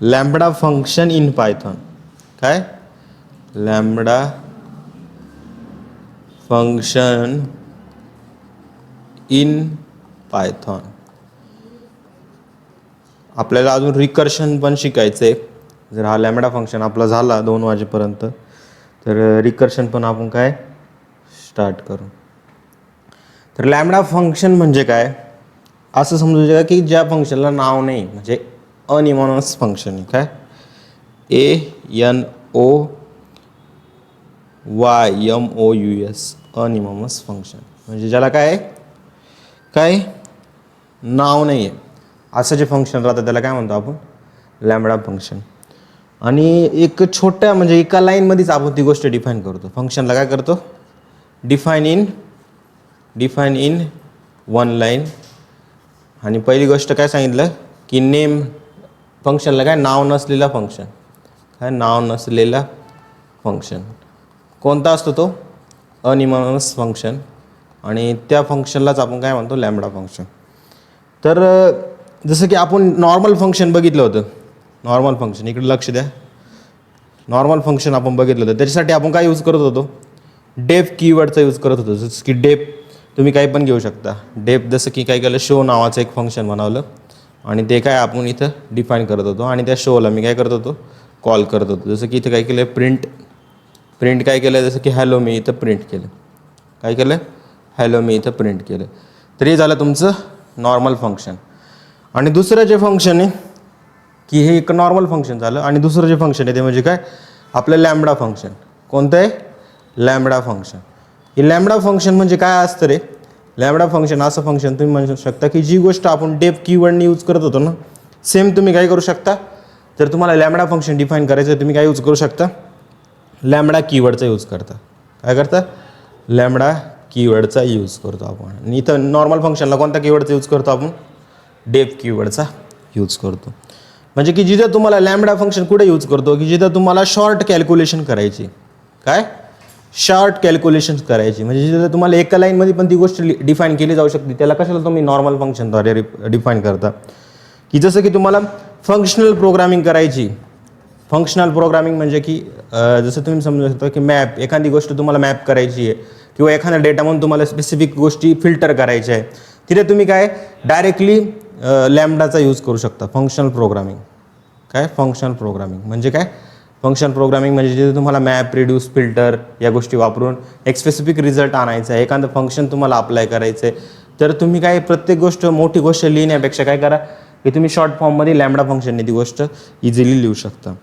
Lambda function in Python. काय lambda function in Python. आपल्याला अजून रिकर्शन पण शिकायचं आहे. जर हा लॅम्बडा फंक्शन आपला झाला 2 वाजेपर्यंत तर रिकर्शन पण आपण काय स्टार्ट करू. तर लॅम्बडा फंक्शन म्हणजे काय असं समजू शकता की ज्या फंक्शनला नाव नाही, म्हणजे अनिमोनस फंक्शन आहे. काय ANOYMOUS अनिमोनस फंक्शन म्हणजे ज्याला काय नाव नाही आहे असं जे फंक्शन राहतं त्याला काय म्हणतो आपण लॅम्बडा फंक्शन. आणि एक छोट्या म्हणजे एका लाईनमध्येच आपण ती गोष्ट डिफाईन करतो. फंक्शनला काय करतो डिफाईन इन 1 लाईन. आणि पहिली गोष्ट काय सांगितलं की नेम फंक्शनला काय नाव नसलेला फंक्शन. काय नाव नसलेला फंक्शन कोणता असतो तो अनिमोनस फंक्शन. आणि त्या फंक्शनलाच आपण काय म्हणतो लॅम्बडा फंक्शन. तर जसं की आपण नॉर्मल फंक्शन बघितलं होतं. नॉर्मल फंक्शन इकडे लक्ष द्या. नॉर्मल फंक्शन आपण बघितलं होतं त्याच्यासाठी आपण काय यूज करत होतो डेफ कीवर्डचा यूज करत होतो. जसं की डेफ तुम्ही काही पण घेऊ शकता. डेफ जसं की काय केलं शो नावाचं एक फंक्शन बनवलं आणि ते काय आपण इथं डिफाईन करत होतो आणि त्या शोला मी काय करत होतो कॉल करत होतो. जसं की इथं काय केलं प्रिंट काय केलं जसं की हॅलो मी इथं प्रिंट केलं. काय केलं हॅलो मी इथं प्रिंट केलं. तर हे झालं तुमचं नॉर्मल फंक्शन. आणि दुसरं जे फंक्शन आहे की हे एक नॉर्मल फंक्शन झालं. आणि दुसरं जे फंक्शन आहे ते म्हणजे काय आपलं लॅम्बडा फंक्शन. कोणतं आहे लॅम्बडा फंक्शन. हे लॅम्बडा फंक्शन म्हणजे काय असतं रे लॅम्बडा फंक्शन असं फंक्शन तुम्ही म्हणू शकता की जी गोष्ट आपण डेफ कीवर्डने यूज करत होतो ना सेम तुम्ही काय करू शकता. जर तुम्हाला लॅम्बडा फंक्शन डिफाईन करायचं तुम्ही काय यूज करू शकता लॅम्बडा कीवर्डचा यूज करता. काय करता लॅम्बडा कीवर्डचा यूज करतो आपण. आणि इथं नॉर्मल फंक्शनला कोणत्या कीवर्डचा यूज करतो आपण डेफ कीवर्डचा यूज करतो. म्हणजे की जिथं तुम्हाला लॅम्बडा फंक्शन कुठे यूज करतो की जिथं तुम्हाला शॉर्ट कॅल्क्युलेशन करायची. काय शॉर्ट कॅल्क्युलेशन्स करायची म्हणजे जिथं तुम्हाला एका लाईनमध्ये पण ती गोष्ट डिफाईन केली जाऊ शकते. त्याला कशाला तुम्ही नॉर्मल फंक्शनद्वारे डिफाईन करता. की जसं की तुम्हाला फंक्शनल प्रोग्रामिंग करायची. फंक्शनल प्रोग्रामिंग म्हणजे की जसं तुम्ही समजू शकता की मॅप एखादी गोष्ट तुम्हाला मॅप करायची आहे किंवा एखाद्या डेटामधून तुम्हाला स्पेसिफिक गोष्टी फिल्टर करायच्या आहे. तिथे तुम्ही काय डायरेक्टली लॅम्बडाचा यूज करू शकता. Functional programming. काय फंक्शनल प्रोग्रामिंग म्हणजे काय फंक्शन प्रोग्रामिंग म्हणजे जिथे तुम्हाला मॅप रिड्यूस फिल्टर या गोष्टी वापरून एक स्पेसिफिक रिझल्ट आणायचा आहे. एखादं फंक्शन तुम्हाला अप्लाय करायचं आहे तर तुम्ही काय प्रत्येक गोष्ट मोठी गोष्ट लिहिण्यापेक्षा काय करा की तुम्ही शॉर्ट फॉर्ममध्ये लॅम्बडा फंक्शनने ती गोष्ट इझिली लिहू शकता.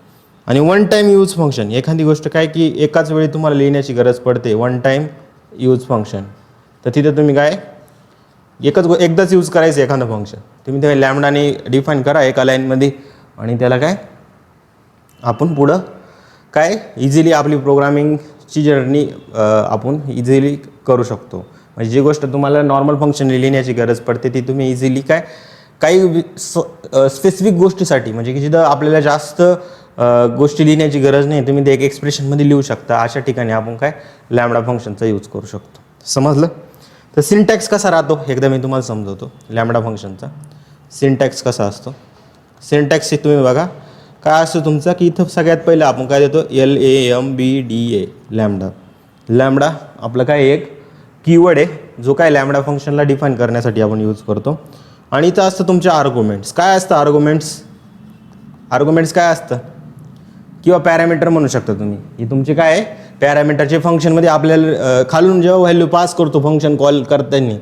आणि 1 टाईम यूज फंक्शन एखादी गोष्ट काय की एकाच वेळी तुम्हाला लिहिण्याची गरज पडते 1 टाईम यूज फंक्शन. तर तिथं तुम्ही काय एकदाच यूज करायचं एखादं फंक्शन तुम्ही ते लॅम्बडाने डिफाईन करा एका लाईनमध्ये आणि त्याला काय आपण पुढं काय इझिली आपली प्रोग्रामिंगची जर्नी आपण इझिली करू शकतो. म्हणजे जी गोष्ट तुम्हाला नॉर्मल फंक्शन लिहिण्याची गरज पडते ती तुम्ही इझिली काही स्पेसिफिक गोष्टीसाठी म्हणजे की जिथं आपल्याला जास्त गोष्टी लिहिण्याची गरज नाही तुम्ही ते एक एक्सप्रेशनमध्ये लिहू शकता. अशा ठिकाणी आपण काय लॅम्बडा फंक्शनचा यूज करू शकतो. समजलं. तर सिंटॅक्स कसा राहतो एकदा मी तुम्हाला समजवतो. लॅम्बडा फंक्शनचा सिंटॅक्स कसा असतो. सिंटॅक्स तुम्ही बघा काय असतं तुमचा की इथं सगळ्यात पहिलं आपण काय देतो LAMBDA लॅम्बडा. लॅम्बडा आपलं काय एक कीवर्ड आहे जो काय लॅम्बडा फंक्शनला डिफाईन करण्यासाठी आपण यूज करतो. आणि इथं असतं तुमचे आर्ग्युमेंट्स. काय असतं आर्ग्युमेंट्स काय असतं किंवा पॅरामीटर म्हणू शकता तुम्ही. ही तुमचे काय आहे पॅरामीटरचे फंक्शनमध्ये आपल्याला खालून जेव्हा व्हॅल्यू पास करतो फंक्शन कॉल करताना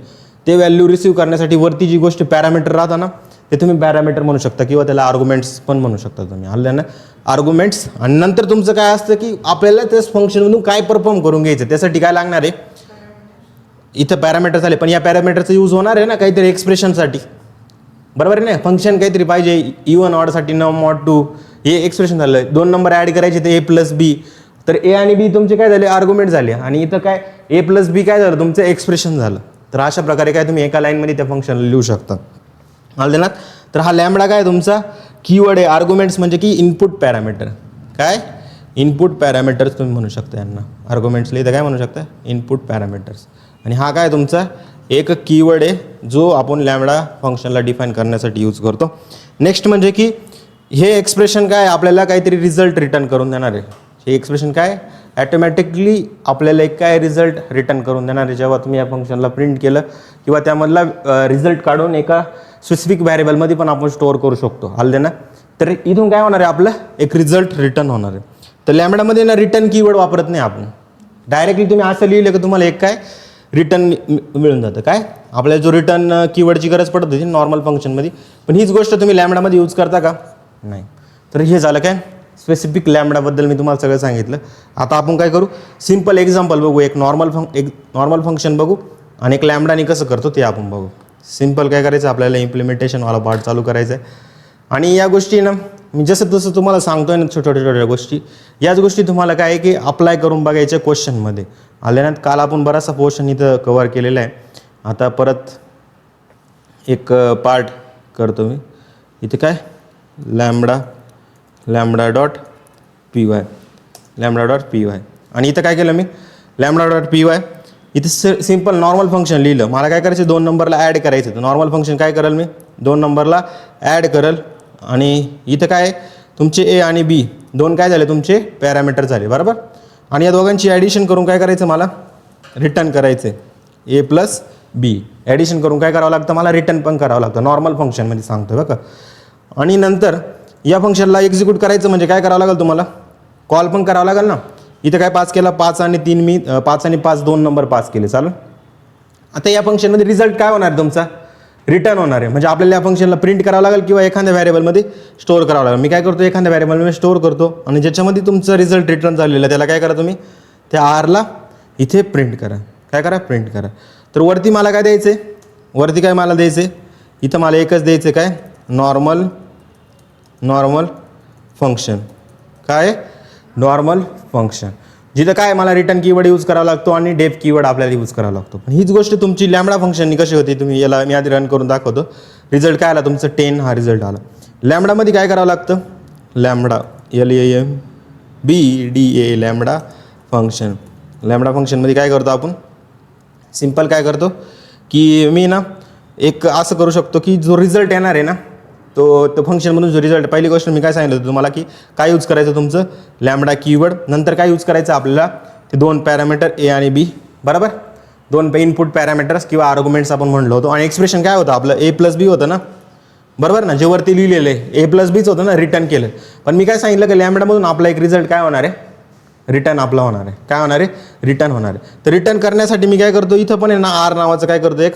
ते व्हॅल्यू रिसीव्ह करण्यासाठी वरती जी गोष्ट पॅरामीटर राहतं ना ते तुम्ही पॅरामीटर म्हणू शकता किंवा त्याला आर्ग्युमेंट्स पण म्हणू शकता तुम्ही. हल्ल्या ना आर्ग्युमेंट्स. आणि नंतर तुमचं काय असतं की आपल्याला त्याच फंक्शनमधून काय परफॉर्म करून घ्यायचं त्यासाठी काय लागणार आहे इथं पॅरामीटर झाले. पण या पॅरामीटरचा यूज होणार आहे ना काहीतरी एक्सप्रेशनसाठी. बरोबर आहे ना फंक्शन काहीतरी पाहिजे इवन ऑडसाठी नम मॉड 2 हे एक्सप्रेशन झालं. 2 नंबर ॲड करायचे ते A+B. तर A आणि B तुमचे काय झाले आर्ग्युमेंट झाले आणि इथं काय A+B काय झालं तुमचं एक्सप्रेशन झालं. तर अशा प्रकारे काय तुम्ही एका लाईनमध्ये त्या फंक्शनला लिहू शकता. आलं ना. तर हा लॅम्बडा काय तुमचा कीवर्ड आहे. आर्ग्युमेंट्स म्हणजे की इनपुट पॅरामीटर. काय इनपुट पॅरामीटर्स तुम्ही म्हणू शकता यांना. आर्ग्युमेंट्सला इथं काय म्हणू शकता इनपुट पॅरामीटर्स. आणि हा काय तुमचा एक कीवर्ड आहे जो आपण लॅम्बडा फंक्शनला डिफाईन करण्यासाठी यूज करतो. नेक्स्ट म्हणजे की हे एक्सप्रेशन काय आपल्याला काहीतरी रिझल्ट रिटर्न करून देणार आहे. हे एक्सप्रेशन काय ॲटोमॅटिकली आपल्याला एक काय रिझल्ट रिटर्न करून देणार आहे जेव्हा तुम्ही या फंक्शनला प्रिंट केलं किंवा त्यामधला रिझल्ट काढून एका स्पेसिफिक व्हॅरिएबलमध्ये पण आपण स्टोअर करू शकतो. आलं ना. तर इथून काय होणार आहे आपलं एक रिझल्ट रिटर्न होणार आहे. तर लॅम्बडामध्ये ना रिटर्न कीवर्ड वापरत नाही आपण. डायरेक्टली तुम्ही असं लिहिलं की तुम्हाला एक काय रिटर्न मिळून जातं. काय आपल्याला जो रिटर्न कीवर्डची गरज पडत होती नॉर्मल फंक्शनमध्ये, पण हीच गोष्ट तुम्ही लॅम्बडामध्ये यूज करता का? नाही. तर हे झालं काय स्पेसिफिक लॅम्बडाबद्दल मी तुम्हाला सगळं सांगितलं. आता आपण काय करू सिम्पल एक्झाम्पल बघू. एक नॉर्मल फंक्शन बघू आणि एक लॅम्बडाने कसं करतो ते आपण बघू. सिम्पल काय करायचं आपल्याला इम्प्लिमेंटेशनवाला पार्ट चालू करायचा आहे. आणि या गोष्टी ना मी जसं तसं तुम्हाला सांगतोय ना छोट्या गोष्टी, याच गोष्टी तुम्हाला काय आहे की अप्लाय करून बघायच्या क्वेश्चनमध्ये. आल्यानंतर काल आपण बराचसा पोर्शन इथं कवर केलेला आहे. आता परत एक पार्ट करतो मी इथे काय लॅम्बडा डॉट पी वाय आणि इथं काय केलं मी लॅम्बडा डॉट पी वाय इथे सिम्पल नॉर्मल फंक्शन लिहिलं. मला काय करायचं 2 नंबरला ॲड करायचं. तर नॉर्मल फंक्शन काय करेल मी 2 नंबरला ॲड करेल आणि इथं काय तुमचे ए आणि बी दोन काय झाले तुमचे पॅरामीटर झाले बरोबर. आणि या दोघांची ॲडिशन करून काय करायचं मला रिटर्न करायचं आहे ए प्लस बी. ॲडिशन करून काय करावं लागतं मला रिटर्न पण करावं लागतं नॉर्मल फंक्शनमध्ये सांगतो बघा. आणि नंतर या फंक्शनला एक्झिक्यूट करायचं म्हणजे काय करावं लागेल तुम्हाला कॉल पण करावं लागेल ना. इथं काय पास केला 5 आणि 3 मी 5 आणि 5 2 नंबर पास केले चालेल. आता या फंक्शनमध्ये रिझल्ट काय होणार तुमचा रिटर्न होणार आहे. म्हणजे आपल्याला या फंक्शनला प्रिंट करावं लागेल किंवा एखाद्या व्हॅरिएबलमध्ये स्टोअर करावं लागेल. मी काय करतो एखाद्या व्हॅरिएबलमध्ये स्टोअर करतो आणि ज्याच्यामध्ये तुमचं रिझल्ट रिटर्न झालेलं त्याला काय करा तुम्ही त्या आरला इथे प्रिंट करा. काय करा प्रिंट करा. तर वरती मला काय द्यायचं आहे वरती काय मला द्यायचं आहे इथं मला एकच द्यायचं काय नॉर्मल फंक्शन. काय नॉर्मल फंक्शन जिथं काय मला रिटर्न कीवर्ड यूज करावा लागतो आणि डेफ कीवर्ड आपल्याला यूज करावा लागतो. पण हीच गोष्ट तुमची लॅम्बडा फंक्शननी कशी होती तुम्ही याला मी आधी रन करून दाखवतो. रिझल्ट काय आला तुमचं 10 हा रिझल्ट आला. लॅम्बडामध्ये काय करावं लागतं लॅम्बडा LAMBDA लॅम्बडा फंक्शनमध्ये काय करतो आपण सिम्पल काय करतो की मी ना एक असं करू शकतो की जो रिझल्ट येणार आहे ना तो फंक्शनमधून जो रिझल्ट पहिली गोष्ट मी काय सांगितलं होतं तुम्हाला की काय यूज करायचं तुमचं लॅम्बडा कीवर्ड. नंतर काय यूज करायचं आपल्याला ते 2 पॅरामीटर ए आणि बी बरोबर 2 इनपुट पॅरामीटर्स किंवा आर्ग्युमेंट्स आपण म्हणलो होतो. आणि एक्सप्रेशन काय होतं आपलं ए प्लस बी होतं ना बरोबर ना जे वरती लिहिलेलं आहे ए प्लस बीच होतं ना रिटर्न केलं. पण मी काय सांगितलं की लॅम्बडामधून आपला एक रिझल्ट काय होणार आहे रिटर्न आपला होणार आहे. काय होणार आहे रिटर्न होणार आहे. तर रिटर्न करण्यासाठी मी काय करतो इथं पण आहे ना आर नावाचं काय करतो एक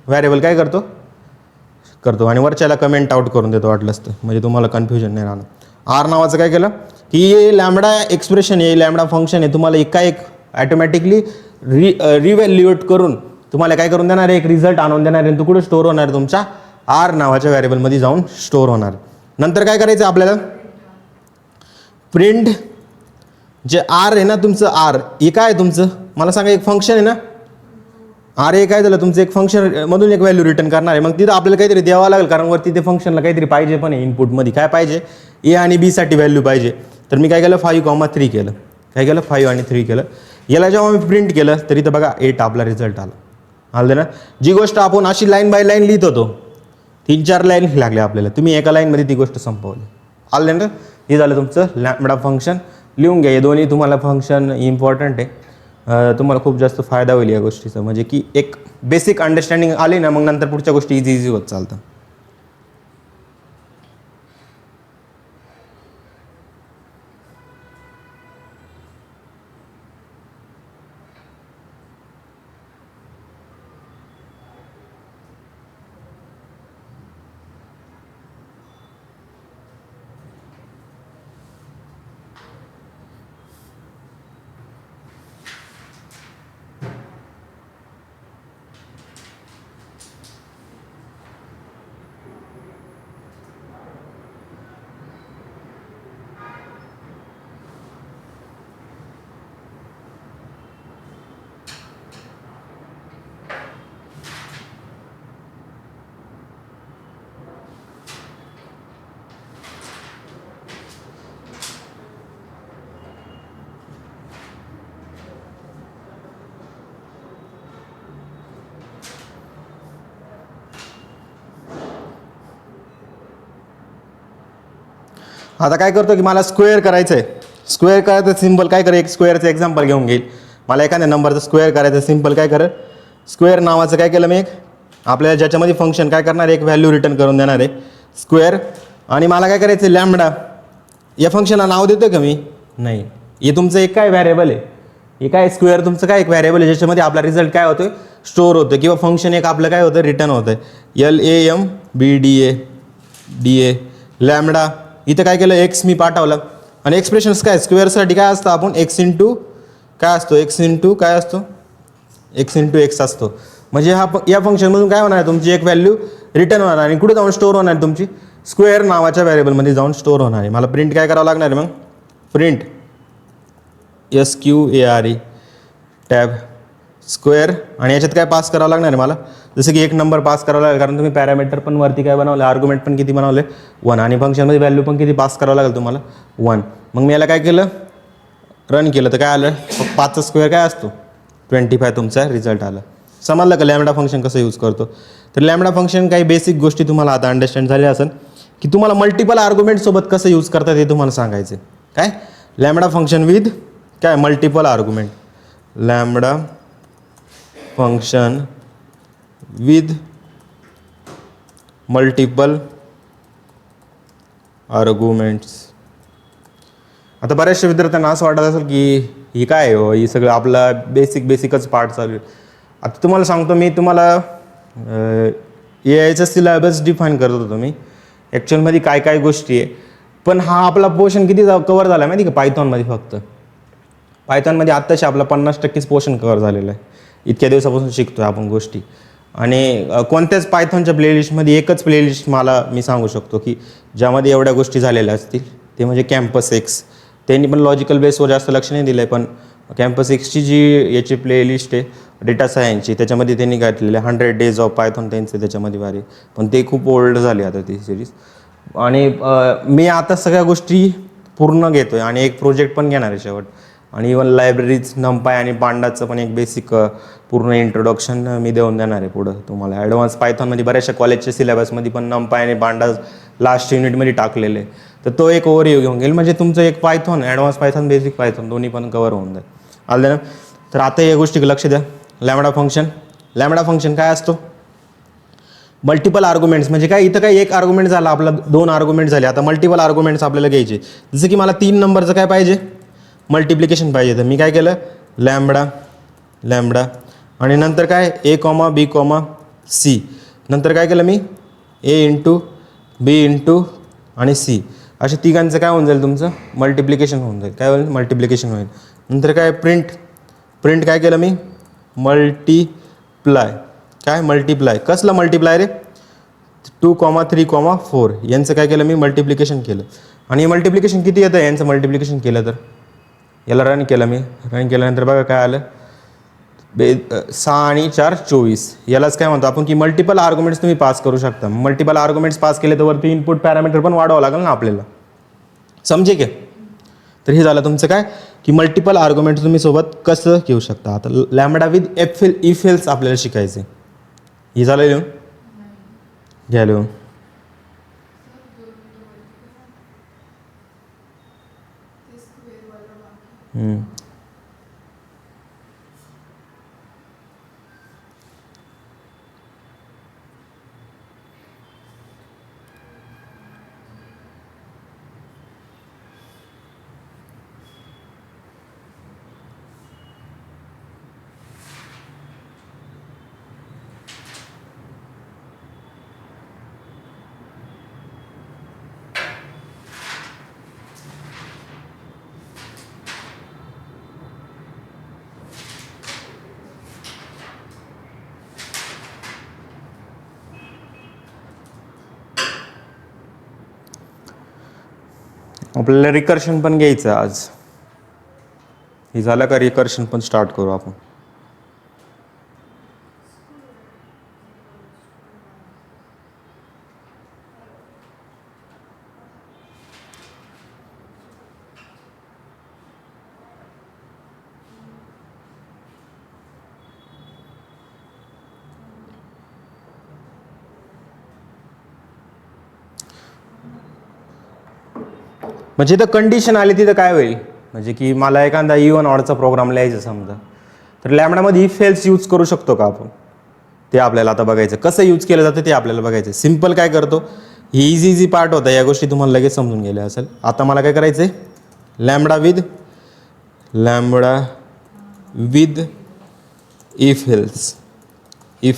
व्हॅरिएबल काय करतो आणि वरच्याला कमेंट आउट करून देतो वाटलंच तर म्हणजे तुम्हाला कन्फ्युजन नाही राहणार. आर नावाचं काय केलं की हे लॅम्बडा एक्सप्रेशन आहे लॅम्बडा फंक्शन आहे तुम्हाला एक ॲटोमॅटिकली रिव्हॅल्युएट करून तुम्हाला काय करून देणार आहे एक रिझल्ट आणून देणार आहे. तो कुठं स्टोअर होणार आहे तुमच्या आर नावाच्या व्हॅरिएबलमध्ये जाऊन स्टोअर होणार. नंतर काय करायचं आपल्याला प्रिंट जे आर आहे ना तुमचं आर हे काय आहे तुमचं मला सांगा एक फंक्शन आहे ना आर ए काय झालं तुमचं एक फंक्शन मधून एक व्हॅल्यू रिटर्न करणार आहे. मग तिथं आपल्याला काहीतरी द्यावं लागेल कारण वरती ते फंक्शनला काहीतरी पाहिजे पण आहे इनपुटमध्ये काय पाहिजे ए आणि बी साठी व्हॅल्यू पाहिजे. तर मी काय केलं 5,3 केलं. काय केलं 5 आणि 3 केलं. याला जेव्हा मी प्रिंट केलं तर इथं बघा 8 आपला रिझल्ट आलं ना. जी गोष्ट आपण अशी लाईन बाय लाईन लिहित होतो 3-4 लाईन लागले आपल्याला तुम्ही एका लाईनमध्ये ती गोष्ट संपवली. आलं ना. हे झालं तुमचं लॅम्बडा फंक्शन. लिहून घ्या हे दोन्ही तुम्हाला फंक्शन इम्पॉर्टंट आहे. तुम्हाला खूप जास्त फायदा होईल या गोष्टीचा म्हणजे की एक बेसिक अंडरस्टँडिंग आली ना मग नंतर पुढच्या गोष्टी इझी होत चालतं. आता काय करतो की मला स्क्वेअर करायचं आहे. स्क्वेअर करायचं सिम्पल काय करेल, एक स्क्वेअरचं एक्झाम्पल घेऊन घेईल. मला एखाद्या नंबरचं स्क्वेअर करायचं सिम्पल काय करेल, स्क्वेअर नावाचं काय केलं मी एक आपल्याला ज्याच्यामध्ये फंक्शन काय करणार एक व्हॅल्यू रिटर्न करून देणार आहे स्क्वेअर. आणि मला काय करायचं आहे लॅम्बडा. या फंक्शनला नाव देतो का मी, नाही. हे तुमचं एक काय व्हॅरिएबल आहे, हे काय स्क्वेअर तुमचं काय एक व्हॅरिएबल आहे ज्याच्यामध्ये आपला रिझल्ट काय होतो स्टोअर होतं किंवा फंक्शन एक आपलं काय होतं रिटर्न होतं. LAMBDA lambda. इथं काय केलं एक्स मी पाठवलं आणि एक्सप्रेशन्स काय स्क्वेअरसाठी काय असतं आपण एक्स इंटू काय असतो एक्स इंटू काय असतो एक्स इंटू एक्स असतो. म्हणजे या फंक्शनमधून काय होणार आहे तुमची एक व्हॅल्यू रिटर्न होणार आणि कुठे जाऊन स्टोअर होणार आहे तुमची स्क्वेअर नावाच्या व्हॅरिएबलमध्ये जाऊन स्टोअर होणार आहे. मला प्रिंट काय करावं लागणार आहे मग प्रिंट SQUARE टॅब स्क्वेअर आणि याच्यात काय पास करावं लागणार आहे मला जसं की एक नंबर पास करावं लागेल कारण तुम्ही पॅरामीटर पण वरती काय बनवलं आर्ग्युमेंट पण किती बनवले 1 आणि फंक्शनमध्ये व्हॅल्यू पण किती पास करावं लागेल तुम्हाला 1. मग मी याला काय केलं रन केलं तर काय आलं 5चा स्क्वेअर काय असतो 25 तुमचा रिझल्ट आला. समजलं का लॅम्बडा फंक्शन कसं यूज करतो. तर लॅम्बडा फंक्शन काही बेसिक गोष्टी तुम्हाला आता अंडरस्टँड झाल्या असेल की तुम्हाला मल्टिपल आर्ग्युमेंटसोबत कसं यूज करतात हे तुम्हाला सांगायचं काय लॅम्बडा फंक्शन विथ काय multiple argument lambda function with multiple arguments. आता बऱ्याचशा विद्यार्थ्यांना असं वाटत असेल की ही काय हो ही सगळं आपला बेसिकच पार्ट चालू आहे. आता तुम्हाला सांगतो मी तुम्हाला AIचा सिलेबस डिफाईन करत होतो मी ॲक्च्युअलमध्ये काय काय गोष्टी आहे. पण हा आपला पोर्शन किती कवर झाला आहे माहिती का पायथॉनमध्ये फक्त पायथॉनमध्ये आत्ताशी आपला 50%च पोर्शन कवर झालेलं आहे. इतक्या दिवसापासून शिकतो आहे आपण गोष्टी. आणि कोणत्याच पायथॉनच्या प्लेलिस्टमध्ये एकच प्लेलिस्ट मी सांगू शकतो की ज्यामध्ये एवढ्या गोष्टी झालेल्या असतील ते म्हणजे कॅम्पस एक्स. त्यांनी पण लॉजिकल बेसवर जास्त लक्ष नाही दिलं आहे पण कॅम्पस एक्सची जी याची प्लेलिस्ट आहे डेटा सायन्सची त्याच्यामध्ये त्यांनी घातलेले 100 डेज ऑफ पायथॉन त्यांचे त्याच्यामध्ये वारी पण ते खूप ओल्ड झाले आता ती सिरीज. आणि मी आता सगळ्या गोष्टी पूर्ण घेतो आहे आणि एक प्रोजेक्ट पण घेणार आहे शेवट. आणि इवन लायब्ररीज नमपाय आणि पांडाचं पण एक बेसिक पूर्ण इंट्रोडक्शन मी देऊन देणार आहे पुढं तुम्हाला. ॲडव्हान्स पायथॉनमध्ये बऱ्याचशा कॉलेजच्या सिलेबसमध्ये पण नमपाय आणि पांडा लास्ट युनिटमध्ये टाकलेले आहे. तर तो एक ओव्हरव्ह्यू घेऊन गेल म्हणजे तुमचं एक Python advance Python basic Python दोन्ही पण कवर होऊन जाईल. आलं ना. तर आता या गोष्टी लक्ष द्या. लॅम्बडा फंक्शन काय असतो मल्टिपल आर्ग्युमेंट्स म्हणजे काय इथं काय एक आर्ग्युमेंट झाला आपला 2 आर्ग्युमेंट झाले. आता मल्टिपल आर्ग्युमेंट्स आपल्याला घ्यायचे जसं की मला 3 नंबरचं काय पाहिजे मल्टिप्लिकेशन पाहिजे. तर मी काय केलं लॅम्बडा आणि नंतर काय A,B,C नंतर काय केलं मी A इंटू B इंटू आणि C अशा तिघांचं काय होऊन जाईल तुमचं मल्टिप्लिकेशन होऊन जाईल. काय होईल मल्टिप्लिकेशन होईल. नंतर काय प्रिंट काय केलं मी मल्टिप्लाय कसलं मल्टिप्लाय रे 2, 3, 4 यांचं काय केलं मी मल्टिप्लिकेशन केलं. आणि मल्टिप्लिकेशन किती येतं यांचं मल्टिप्लिकेशन केलं तर याला रन केल्यानंतर बघा काय आलं 6 आणि 4 24. यालाच काय म्हणतो आपण की मल्टिपल आर्ग्युमेंट्स तुम्ही पास करू शकता. मल्टिपल आर्ग्युमेंट्स पास केले तर वरती इनपुट पॅरामीटर पण वाढवावं लागेल ना आपल्याला समजे की. तर हे झालं तुमचं काय की मल्टिपल आर्ग्युमेंट तुम्ही सोबत कसं घेऊ शकता. आता लॅम्बडा विथ इफ एल्स आपल्याला शिकायचं आहे. हे झालं लिहून घ्या लिहून. आपल्याला रिकर्शन पण घ्यायचं आज. हे झालं का रिकर्शन पण स्टार्ट करू आपण. म्हणजे इथं कंडिशन आली तिथं काय होईल, म्हणजे की मला एखादा इवन ऑडचा प्रोग्राम लिहायचा समजा, तर लॅमडामध्ये इफ एल्स यूज करू शकतो का आपण, ते आपल्याला आता बघायचं. कसं यूज केलं जातं ते आपल्याला बघायचं. सिम्पल काय करतो, ही इझी पार्ट होता, या गोष्टी तुम्हाला लगेच समजून गेल्या असेल. आता मला काय करायचं आहे, लॅमडा विथ इफ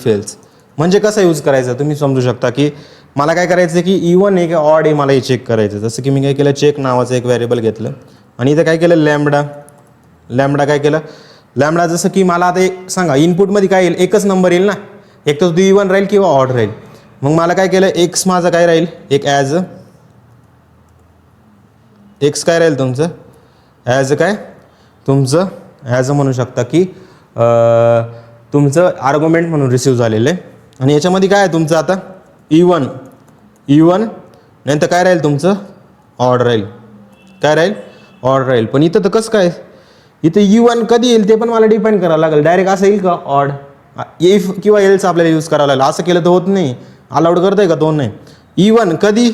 एल्स म्हणजे कसं यूज करायचं तुम्ही समजू शकता. की मला काय करायचं की इवन आहे की ऑड आहे मला हे चेक करायचं. जसं की मी काय केलं, चेक नावाचं एक व्हेरिएबल घेतलं आणि इथं काय केलं, लॅमडा काय केलं, लॅमडा जसं की मला आता एक सांगा इनपुटमध्ये काय येईल, एकच नंबर येईल ना, एक तर इवन राहील किंवा ऑड राहील. मग मला काय केलं, एक्स माझं काय राहील, एक एक्स काय राहील तुमचं, ॲज म्हणू शकता की तुमचं आर्ग्युमेंट म्हणून रिसिव्ह झालेलं आहे. आणि याच्यामध्ये काय आहे तुमचं आता इवन नंतर काय राहील तुमचं ऑड राहील. पण इथं तर कसं काय, इथं इवन कधी येईल ते पण मला डिफाईन करावं लागेल. डायरेक्ट असं येईल का ऑड, इफ किंवा एल्स आपल्याला यूज करावं लागेल. असं केलं तर होत नाही, अलाउड करताय का, तो नाही. इवन कधी,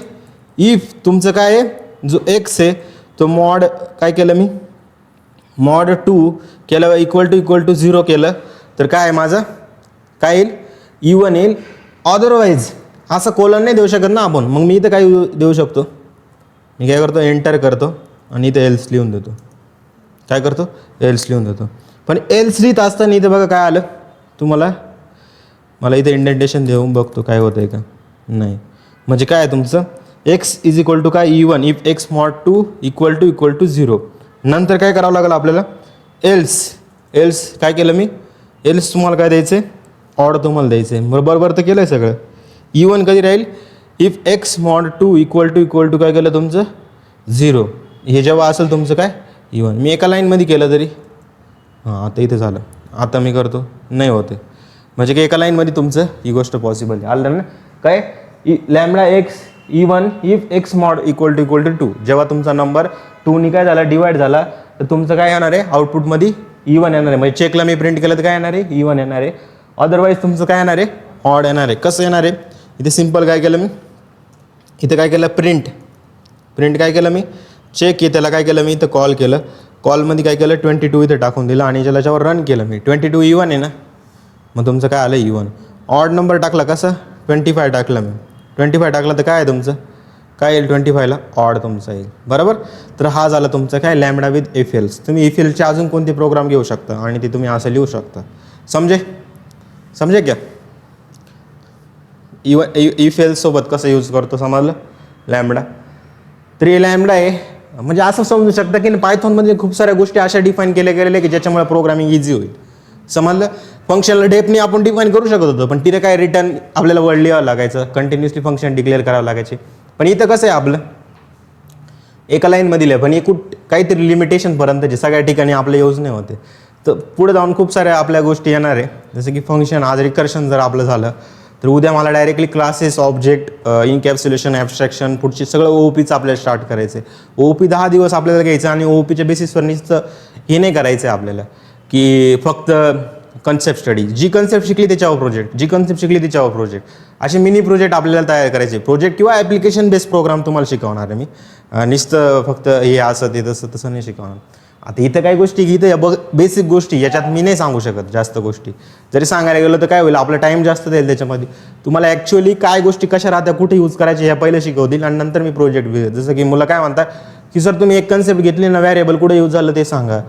इफ तुमचं काय आहे, जो एक्स आहे तो मॉड काय केलं मी, मॉड 2 केलं, इक्वल टू 0 केलं तर काय आहे माझं, काय येईल, इवन येईल. अदरवाईज असं कोलन नाही देऊ शकत ना आपण. मग मी इथं काय देऊ शकतो, मी काय करतो, एंटर करतो आणि इथं एल्स लिहून देतो. काय करतो, एल्स लिहून देतो. पण एल्स लिहित असताना इथं बघा काय आलं तुम्हाला, मला इथं इंडेंटेशन देऊन बघतो काय होतं आहे का नाही. म्हणजे काय आहे तुमचं, एक्स इज इक्वल टू काय, even if x mod 2 equal to 0. नंतर काय करावं लागेल आपल्याला, एल्स काय केलं मी, एल्स तुम्हाला काय द्यायचं आहे, ऑड तुम्हाला द्यायचं आहे. बरोबर तर केलं आहे सगळं. इवन कधी राहील, if x mod 2 equal to काय केलं तुमचं 0. हे जेव्हा असेल तुमचं काय इवन. मी एका लाईनमध्ये केलं तरी हां आता इथे झालं. आता मी करतो नाही होते, म्हणजे की एका लाईनमध्ये तुमचं ही गोष्ट पॉसिबल आहे. आलं ना काय, lambda x even if x mod equal to 2. जेव्हा तुमचा नंबर 2नी काय झाला डिवाइड झाला तर तुमचं काय येणार आहे, आउटपुटमध्ये इवन येणार आहे. म्हणजे चेकला मी प्रिंट केलं तर काय येणार आहे, इवन येणार आहे. अदरवाईज तुमचं काय येणार आहे, ऑड येणार आहे. कसं येणार आहे, इथे सिम्पल काय केलं मी, इथे काय केलं, प्रिंट काय केलं मी, चेक आहे त्याला काय केलं मी, इथं कॉल केलं. कॉलमध्ये काय केलं, 22 इथं टाकून दिलं आणि ज्याच्यावर रन केलं मी. 22 इवन आहे ना, मग तुमचं काय आलं इवन. ऑड नंबर टाकला कसं, 25 टाकलं मी. 25 टाकलं तर काय आहे तुमचं, काय येईल 25ला, ऑड तुमचा येईल. बरोबर. तर हा झाला तुमचा काय लॅमडा विथ इफ एल्स. तुम्ही इफ एल्सचे अजून कोणते प्रोग्राम घेऊ शकता आणि ते तुम्ही असं लिहू शकता. समजे क्या, इफ एल्स सोबत कसं यूज करतो समजलं लॅमडा. तर हे लॅमडा आहे, म्हणजे असं समजू शकता की पायथॉनमध्ये खूप साऱ्या गोष्टी अशा डिफाईन केल्या गेलेल्या की ज्याच्यामुळे प्रोग्रामिंग इझी होईल. समजलं. फंक्शनला डेफनी आपण डिफाईन करू शकत होतो, पण तिथे काय रिटर्न आपल्याला वर्ड लिहावं लागायचं, कंटिन्युअसली फंक्शन डिक्लेअर करावं लागायचे. पण इथं कसं आहे आपलं एका लाईनमध्ये लिहा, पण काहीतरी लिमिटेशनपर्यंतचे सगळ्या ठिकाणी आपले यूज नाही होते. तर पुढे जाऊन खूप साऱ्या आपल्या गोष्टी येणार आहे. जसं की फंक्शन आज रिकर्शन जर आपलं झालं तर उद्या मला डायरेक्टली क्लासेस, ऑब्जेक्ट, इनकॅप्सुलेशन, ॲब्स्ट्रॅक्शन, पुढची सगळं ओपीचं आपल्याला स्टार्ट करायचं आहे. ओपी 10 दिवस आपल्याला घ्यायचं आणि ओपीच्या बेसिसवर नुसतं हे नाही करायचं आहे आपल्याला की फक्त कन्सेप्ट स्टडी. जी कन्सेप्ट शिकली त्याच्यावर प्रोजेक्ट, असे मिनी प्रोजेक्ट आपल्याला तयार करायचे. प्रोजेक्ट किंवा ॲप्लिकेशन बेस्ड प्रोग्राम तुम्हाला शिकवणार आहे मी. नुसतं फक्त हे असं ते तसं नाही शिकवणार. आता इथं काही गोष्टी इथं बेसिक गोष्टी याच्यात मी नाही सांगू शकत. जास्त गोष्टी जरी सांगायला गेलं तर काय होईल, आपला टाईम जास्त जाईल त्याच्यामध्ये. तुम्हाला ॲक्च्युअली काय गोष्टी कशा राहत्या, कुठे यूज करायचे ह्या पहिलं शिकवतील आणि नंतर मी प्रोजेक्ट जसं की मुलं काय म्हणतात की सर तुम्ही एक कन्सेप्ट घेतली ना, व्हेरिएबल कुठे यूज झालं ते सांगा.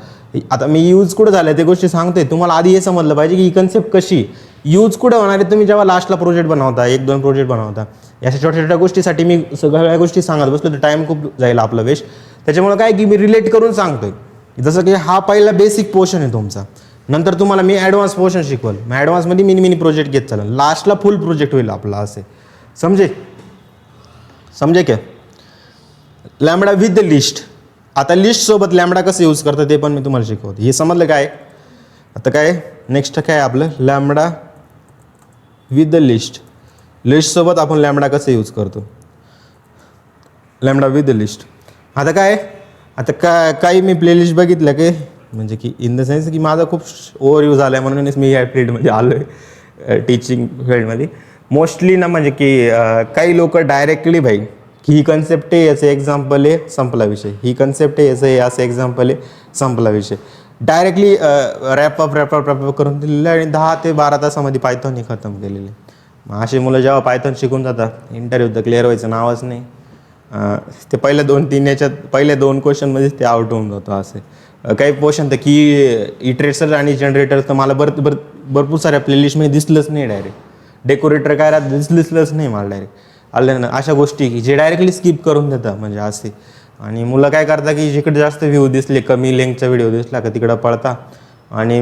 आता मी यूज कुठं झालं ते गोष्टी सांगतोय. तुम्हाला आधी हे समजलं पाहिजे की ही कन्सेप्ट कशी यूज कुठं होणार आहे. तुम्ही जेव्हा लास्टला प्रोजेक्ट बनवता, 1-2 प्रोजेक्ट बनवता, या छोट्या गोष्टीसाठी मी सगळ्या गोष्टी सांगत बसलो तर टाईम खूप जाईल आपला वेस्ट. त्याच्यामुळे काय की मी रिलेट करून सांगतोय. जसं की हा पहिला बेसिक पोर्शन आहे तुमचा, नंतर तुम्हाला मी ॲडव्हान्स पोर्शन शिकवल. मग ॲडव्हान्समध्ये मिनी प्रोजेक्ट घेत चालेल, लास्टला फुल प्रोजेक्ट होईल आपला. असे समजे क्या लॅमडा विथ द लिस्ट. आता लिस्टसोबत लॅमडा कसं यूज करतं ते पण मी तुम्हाला शिकवतो. हे समजलं काय. आता काय नेक्स्ट काय आपलं लॅमडा विथ द लिस्टसोबत आपण लॅमडा कसं यूज करतो, लॅमडा विथ द लिस्ट. आता काही मी प्लेलिस्ट बघितलं की म्हणजे की इन द सेन्स की माझा खूप ओव्हरयूज झाला आहे म्हणूनच मी या फील्डमध्ये आलो आहे, टीचिंग फील्डमध्ये. मोस्टली ना म्हणजे की काही लोक डायरेक्टली की ही कन्सेप्ट आहे, याचं एक्झाम्पल आहे, संपला विषय. ही कन्सेप्ट आहे, याचं हे असं एक्झाम्पल आहे, संपला विषय. डायरेक्टली रॅपअप करून दिलेलं आहे आणि 10 ते 12 तासामध्ये पायथॉनही खतम केलेले. मग असे मुलं जेव्हा पायथॉन शिकून जातात, इंटरव्ह्यू तर क्लिअर व्हायचं नावच नाही. ते पहिल्या 2-3 याच्यात पहिल्या 2 क्वेश्चनमध्येच ते आउट होऊन जातो. असे काही क्वेश्चन तर की इटरेटर आणि जनरेटर तर मला भरपूर साऱ्या प्लेलिस्टमध्ये दिसलंच नाही. डायरेक्ट डेकोरेटर काय राहत दिसलंच नाही मला डायरेक्ट. आलं ना अशा गोष्टी की जे डायरेक्टली स्किप करून देतात म्हणजे असे. आणि मुलं काय करतात की जिकडे जास्त व्ह्यू दिसले, कमी लेंथचा व्हिडिओ दिसला का तिकडं पळता आणि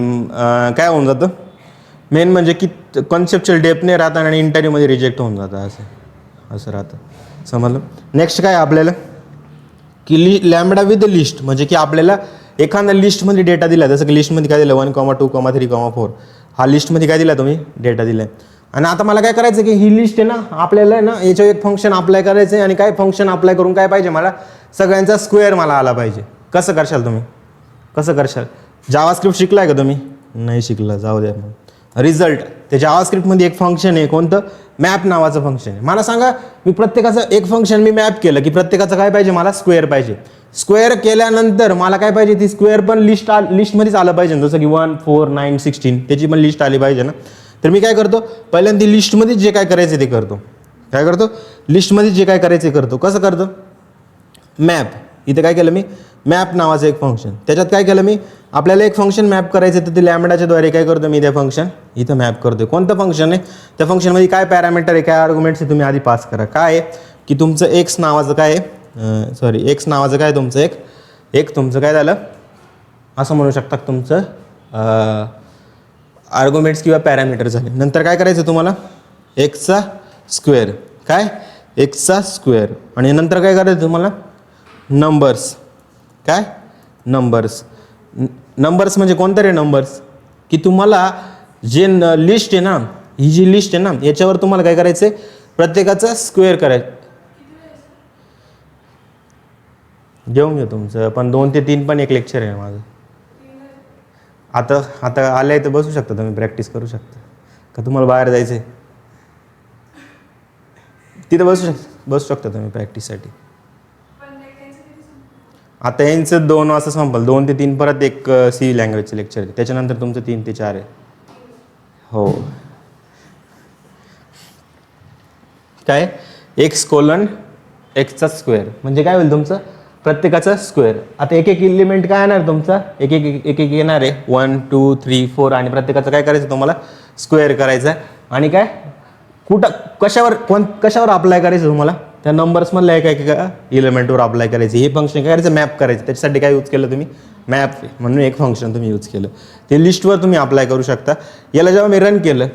काय होऊन जातं मेन म्हणजे की कॉन्सेप्च्युअल डेप्थ नाही राहतात आणि इंटरव्ह्यूमध्ये रिजेक्ट होऊन जातं. असं राहतं. समजलं. नेक्स्ट काय आपल्याला की लॅम्बडा विथ लिस्ट, म्हणजे की आपल्याला एखाद्या लिस्टमध्ये डेटा दिला, जसं की लिस्टमध्ये काय दिलं 1, 2, 3, 4 हा लिस्टमध्ये काय दिला तुम्ही डेटा दिला आहे. आणि आता मला काय करायचं की ही लिस्ट आहे ना, आपल्याला आहे ना याच्यावर एक फंक्शन अप्लाय करायचं आहे आणि काय फंक्शन अप्लाय करून काय पाहिजे मला सगळ्यांचा स्क्वेअर मला आला पाहिजे. कसं करशाल तुम्ही? कसं करशाल? जावास्क्रिप्ट शिकलाय का तुम्ही? नाही शिकला, जाऊ द्या. मग रिझल्ट ते जावास्क्रिप्टमध्ये एक फंक्शन आहे, कोणतं मॅप नावाचं फंक्शन आहे. मला सांगा मी प्रत्येकाचं एक फंक्शन मी मॅप केलं की प्रत्येकाचं काय पाहिजे मला स्क्वेअर पाहिजे. स्क्वेअर केल्यानंतर मला काय पाहिजे ती स्क्वेअर पण लिस्टमध्येच आलं पाहिजे. जसं की 1, 4, 9, 16 त्याची पण लिस्ट आली पाहिजे ना. तर मी काय करतो पहिल्यांदा लिस्टमध्ये जे काय करायचं ते करतो. काय करतो लिस्टमध्ये जे काय करायचं करतो. कसं करतो मॅप. इथे काय केलं मी मॅप नावाचं एक फंक्शन, त्याच्यात काय केलं मी आपल्याला एक फंक्शन मॅप करायचं तर ते लॅम्बडाच्या द्वारे काय करतो मी ते फंक्शन इथं मॅप करतो. कोणतं फंक्शन आहे त्या फंक्शनमध्ये काय पॅरामीटर आहे काय आर्ग्युमेंट्स आहे तुम्ही आधी पास करा. काय आहे की तुमचं एक्स नावाचं काय आहे एक्स नावाचं काय तुमचं एक तुमचं काय झालं असं म्हणू शकता तुमचं आर्ग्युमेंट्स किंवा पॅरामीटर झाले. नंतर काय करायचं तुम्हाला एक्सचा स्क्वेअर काय एक्सचा स्क्वेअर आणि नंतर काय करायचं तुम्हाला नंबर्स काय नंबर्स म्हणजे कोणतं रे नंबर्स की तुम्हाला जे लिस्ट आहे ना ही जी लिस्ट आहे ना याच्यावर तुम्हाला काय करायचं आहे प्रत्येकाचा स्क्वेअर करायचं. घेऊन घे तुमचं पण 2 ते 3 पण एक लेक्चर आहे माझं. आता आलं आहे तर बसू शकता तुम्ही प्रॅक्टिस करू शकता का तुम्हाला बाहेर जायचं आहे तिथं बसू शकता तुम्ही प्रॅक्टिससाठी. आता यांचं 2 वाजता संपल 2 ते 3 परत एक सी लँग्वेजचं लेक्चर आहे त्याच्यानंतर तुमचं 3 ते 4 आहे. हो काय एक्सचा स्क्वेअर म्हणजे काय होईल तुमचं प्रत्येकाचा स्क्वेअर. आता एक एलिमेंट काय येणार तुमचा एक येणार आहे 1, 2, 3, 4 आणि प्रत्येकाचं काय करायचं तुम्हाला स्क्वेअर करायचं आहे. आणि काय कशावर अप्लाय करायचं तुम्हाला त्या नंबर्समधल्या एका एलिमेंटवर अप्लाय करायचं. हे फंक्शन काय करायचं मॅप करायचं. त्याच्यासाठी काय यूज केलं तुम्ही मॅप म्हणून एक फंक्शन तुम्ही यूज केलं ते लिस्टवर तुम्ही अप्लाय करू शकता. याला जेव्हा मी रन केलं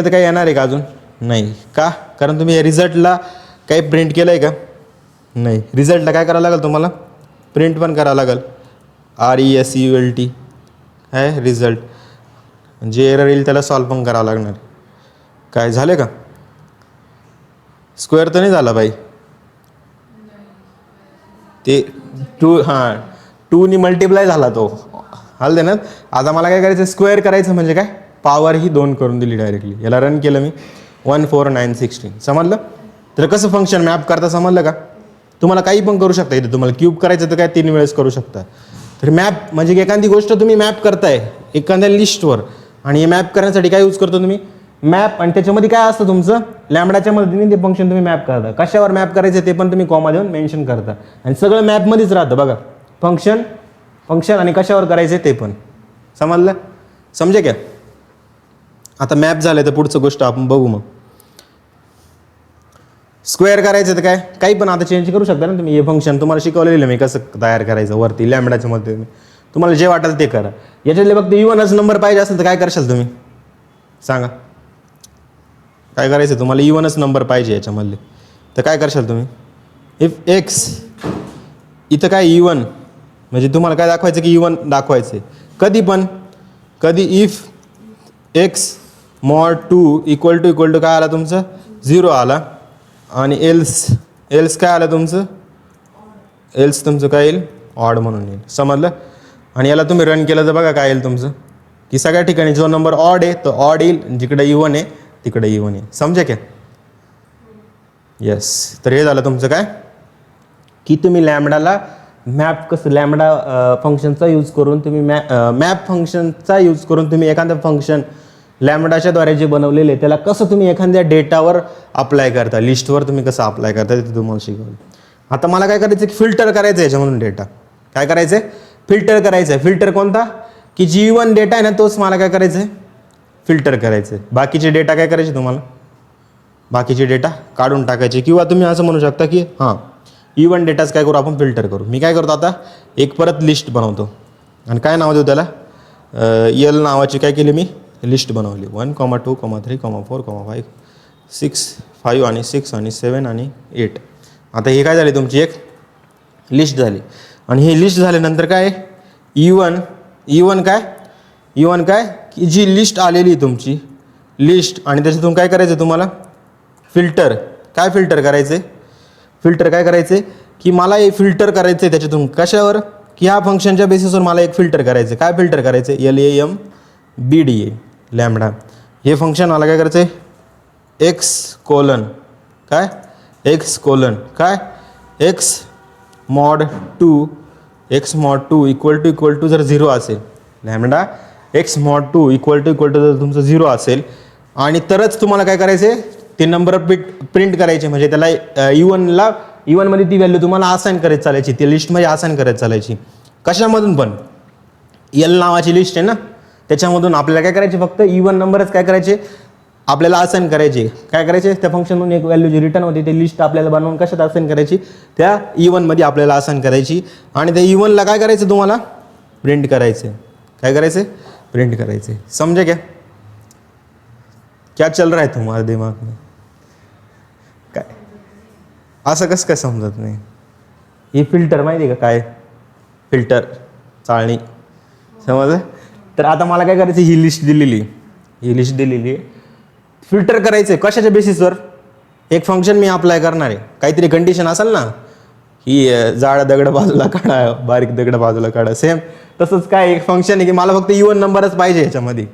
तर काय येणार आहे का अजून नाही का कारण तुम्ही या रिझल्टला काही प्रिंट केलं आहे का नाही. रिझल्टला काय करावं लागेल तुम्हाला प्रिंट पण करावं लागेल RESULT आहे रिझल्ट. जे एरर येईल त्याला सॉल्व पण करावं लागणार. काय झाले का स्क्वेअर तर नाही झाला बाई ते 2 मल्टिप्लाय झाला तो हाल दे ना. आता मला काय करायचं स्क्वेअर करायचं म्हणजे काय पॉवर ही 2 करून दिली डायरेक्टली. याला रन केलं मी 1, 4, 9, 16 समजलं. तर कसं फंक्शन मॅप करता समजलं का. तुम्हाला काही पण करू शकता. इथे तुम्हाला क्यूब करायचं तर काय 3 वेळेस करू शकता. तर मॅप म्हणजे एखादी गोष्ट तुम्ही मॅप करताय एखाद्या लिस्टवर आणि हे मॅप करण्यासाठी काय यूज करतो तुम्ही मॅप आणि त्याच्यामध्ये काय असतं तुमचं लॅम्बडाच्या मदतीने ते फंक्शन तुम्ही मॅप करता. कशावर मॅप करायचं ते पण तुम्ही कॉमा देऊन मेन्शन करता आणि सगळं मॅपमध्येच राहतं बघा फंक्शन आणि कशावर करायचं ते पण समजलं समजे क्या. आता मॅप झालं तर पुढचं गोष्ट आपण बघू. मग स्क्वेअर करायचं तर काही पण आता चेंज करू शकता ना तुम्ही. हे फंक्शन तुम्हाला शिकवलेलं मी कसं तयार करायचं वरती लॅम्बडाच्या मदतीने. तुम्हाला जे वाटेल ते करा. याच्यातले फक्त इव्हनच नंबर पाहिजे असेल तर काय करशाल तुम्ही सांगा काय करायचं तुम्हाला इव्हनच नंबर पाहिजे याच्यामधले तर काय करशाल तुम्ही इफ एक्स इथं काय इव्हन म्हणजे तुम्हाला काय दाखवायचं की इव्हन दाखवायचं आहे कधी if x mod 2 equal to काय आला तुमचं 0 आला आणि एल्स काय आलं तुमचं तुमचं काय येईल ऑड म्हणून येईल समजलं. आणि याला तुम्ही रन केलं तर बघा काय येईल तुमचं की सगळ्या ठिकाणी जो नंबर ऑड आहे तो ऑड येईल जिकडे इव्हन आहे तिकडे इव्हन आहे. समजे क्या येस, तर हे झालं तुमचं काय की तुम्ही लॅमडाला मॅप कसं लॅमडा फंक्शनचा यूज करून तुम्ही मॅप फंक्शनचा यूज करून तुम्ही एखादं फंक्शन लॅमडाच्या द्वारे जे बनवलेले त्याला कसं तुम्ही एखाद्या डेटावर अप्लाय करता, लिस्टवर तुम्ही कसं अप्लाय करता ते तुम्हाला शिकवलं. आता मला काय करायचं की फिल्टर करायचं आहे याच्यामधून डेटा. काय करायचं आहे? फिल्टर करायचं आहे. फिल्टर कोणता? की G1 डेटा आहे ना तोच मला काय करायचं आहे? फिल्टर करायचं आहे. बाकीचे डेटा काय करायचे तुम्हाला? बाकीचे डेटा काढून टाकायचे. किंवा तुम्ही असं म्हणू शकता की हां E1 डेटाच काय करू आपण फिल्टर करू. मी काय करतो आता एक परत लिस्ट बनवतो आणि काय नाव देऊ त्याला? एल नावाची काय केली मी लिस्ट बनवली. 1, 2, 3, 4, 5, 6, 5 आणि 6 आणि 7 आणि 8. आता हे काय झाले तुमची एक लिस्ट झाली आणि ही लिस्ट झाल्यानंतर काय E1 काय की जी लिस्ट आलेली तुमची लिस्ट आणि त्याच्यातून काय करायचं तुम्हाला फिल्टर. काय फिल्टर करायचे? फिल्टर काय करायचे की मला हे फिल्टर करायचं आहे त्याच्यातून कशावर की ह्या फंक्शनच्या बेसिसवर मला एक फिल्टर करायचं. काय फिल्टर करायचं? LAMBDA lambda. हे फंक्शन मला काय करायचं आहे x mod 2 इक्वल टू जर 0 असेल lambda x mod 2 equal to जर तुमचं 0 असेल आणि तरच तुम्हाला काय करायचं आहे ते नंबर प्रिंट करायचे. म्हणजे त्याला E1 मध्ये ती व्हॅल्यू तुम्हाला असाइन करत चालायची, ती लिस्टमध्ये असाइन करत चालायची. कशामधून पण L नावाची लिस्ट आहे ना त्याच्यामधून आपल्याला काय करायचे फक्त E1 नंबरच काय करायचे आपल्याला असाइन करायचे. काय करायचे त्या फंक्शनमधून एक व्हॅल्यू जी रिटर्न होती ते लिस्ट आपल्याला बनवून कशात असाइन करायची त्या E1 मध्ये आपल्याला असाइन करायची आणि त्या E1 ला काय करायचं तुम्हाला प्रिंट करायचे. काय करायचे? प्रिंट करायचे. समझे क्या चल रहा है तुम्हारे दिमाग में? काय असं कसं काय समजत नाही? हे फिल्टर माहिती आहे का काय? फिल्टर चाळणी समजलं. तर आता मला काय करायचं ही लिस्ट दिलेली फिल्टर करायचं आहे कशाच्या बेसिसवर? एक फंक्शन मी अप्लाय करणार आहे, काहीतरी कंडिशन असेल ना की जाड दगड बाजूला काढा, बारीक दगड बाजूला काढा. सेम तसंच काय एक फंक्शन आहे की मला फक्त E1 नंबरच पाहिजे याच्यामध्ये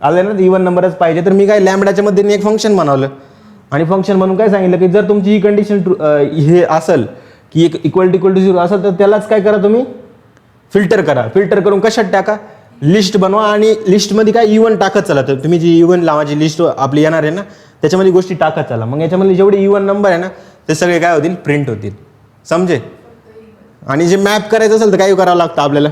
आलं ना E1 नंबरच पाहिजे. तर मी काय लॅमडाच्या मध्ये एक फंक्शन बनवलं आणि फंक्शन म्हणून काय सांगितलं की जर तुमची ही कंडिशन हे असेल की एक इक्वल टू 0 असेल तर त्यालाच काय करा तुम्ही फिल्टर करा. फिल्टर करून कशात टाका लिस्ट बनवा आणि लिस्टमध्ये काय E1 टाकत चला. तर तुम्ही जी E1 लावायची लिस्ट आपली येणार आहे ना त्याच्यामध्ये गोष्टी टाकत चला. मग याच्यामध्ये जेवढे E1 नंबर आहे ना ते सगळे काय होतील प्रिंट होतील. समजे. आणि जे मॅप करायचं असेल तर काय करावं लागतं आपल्याला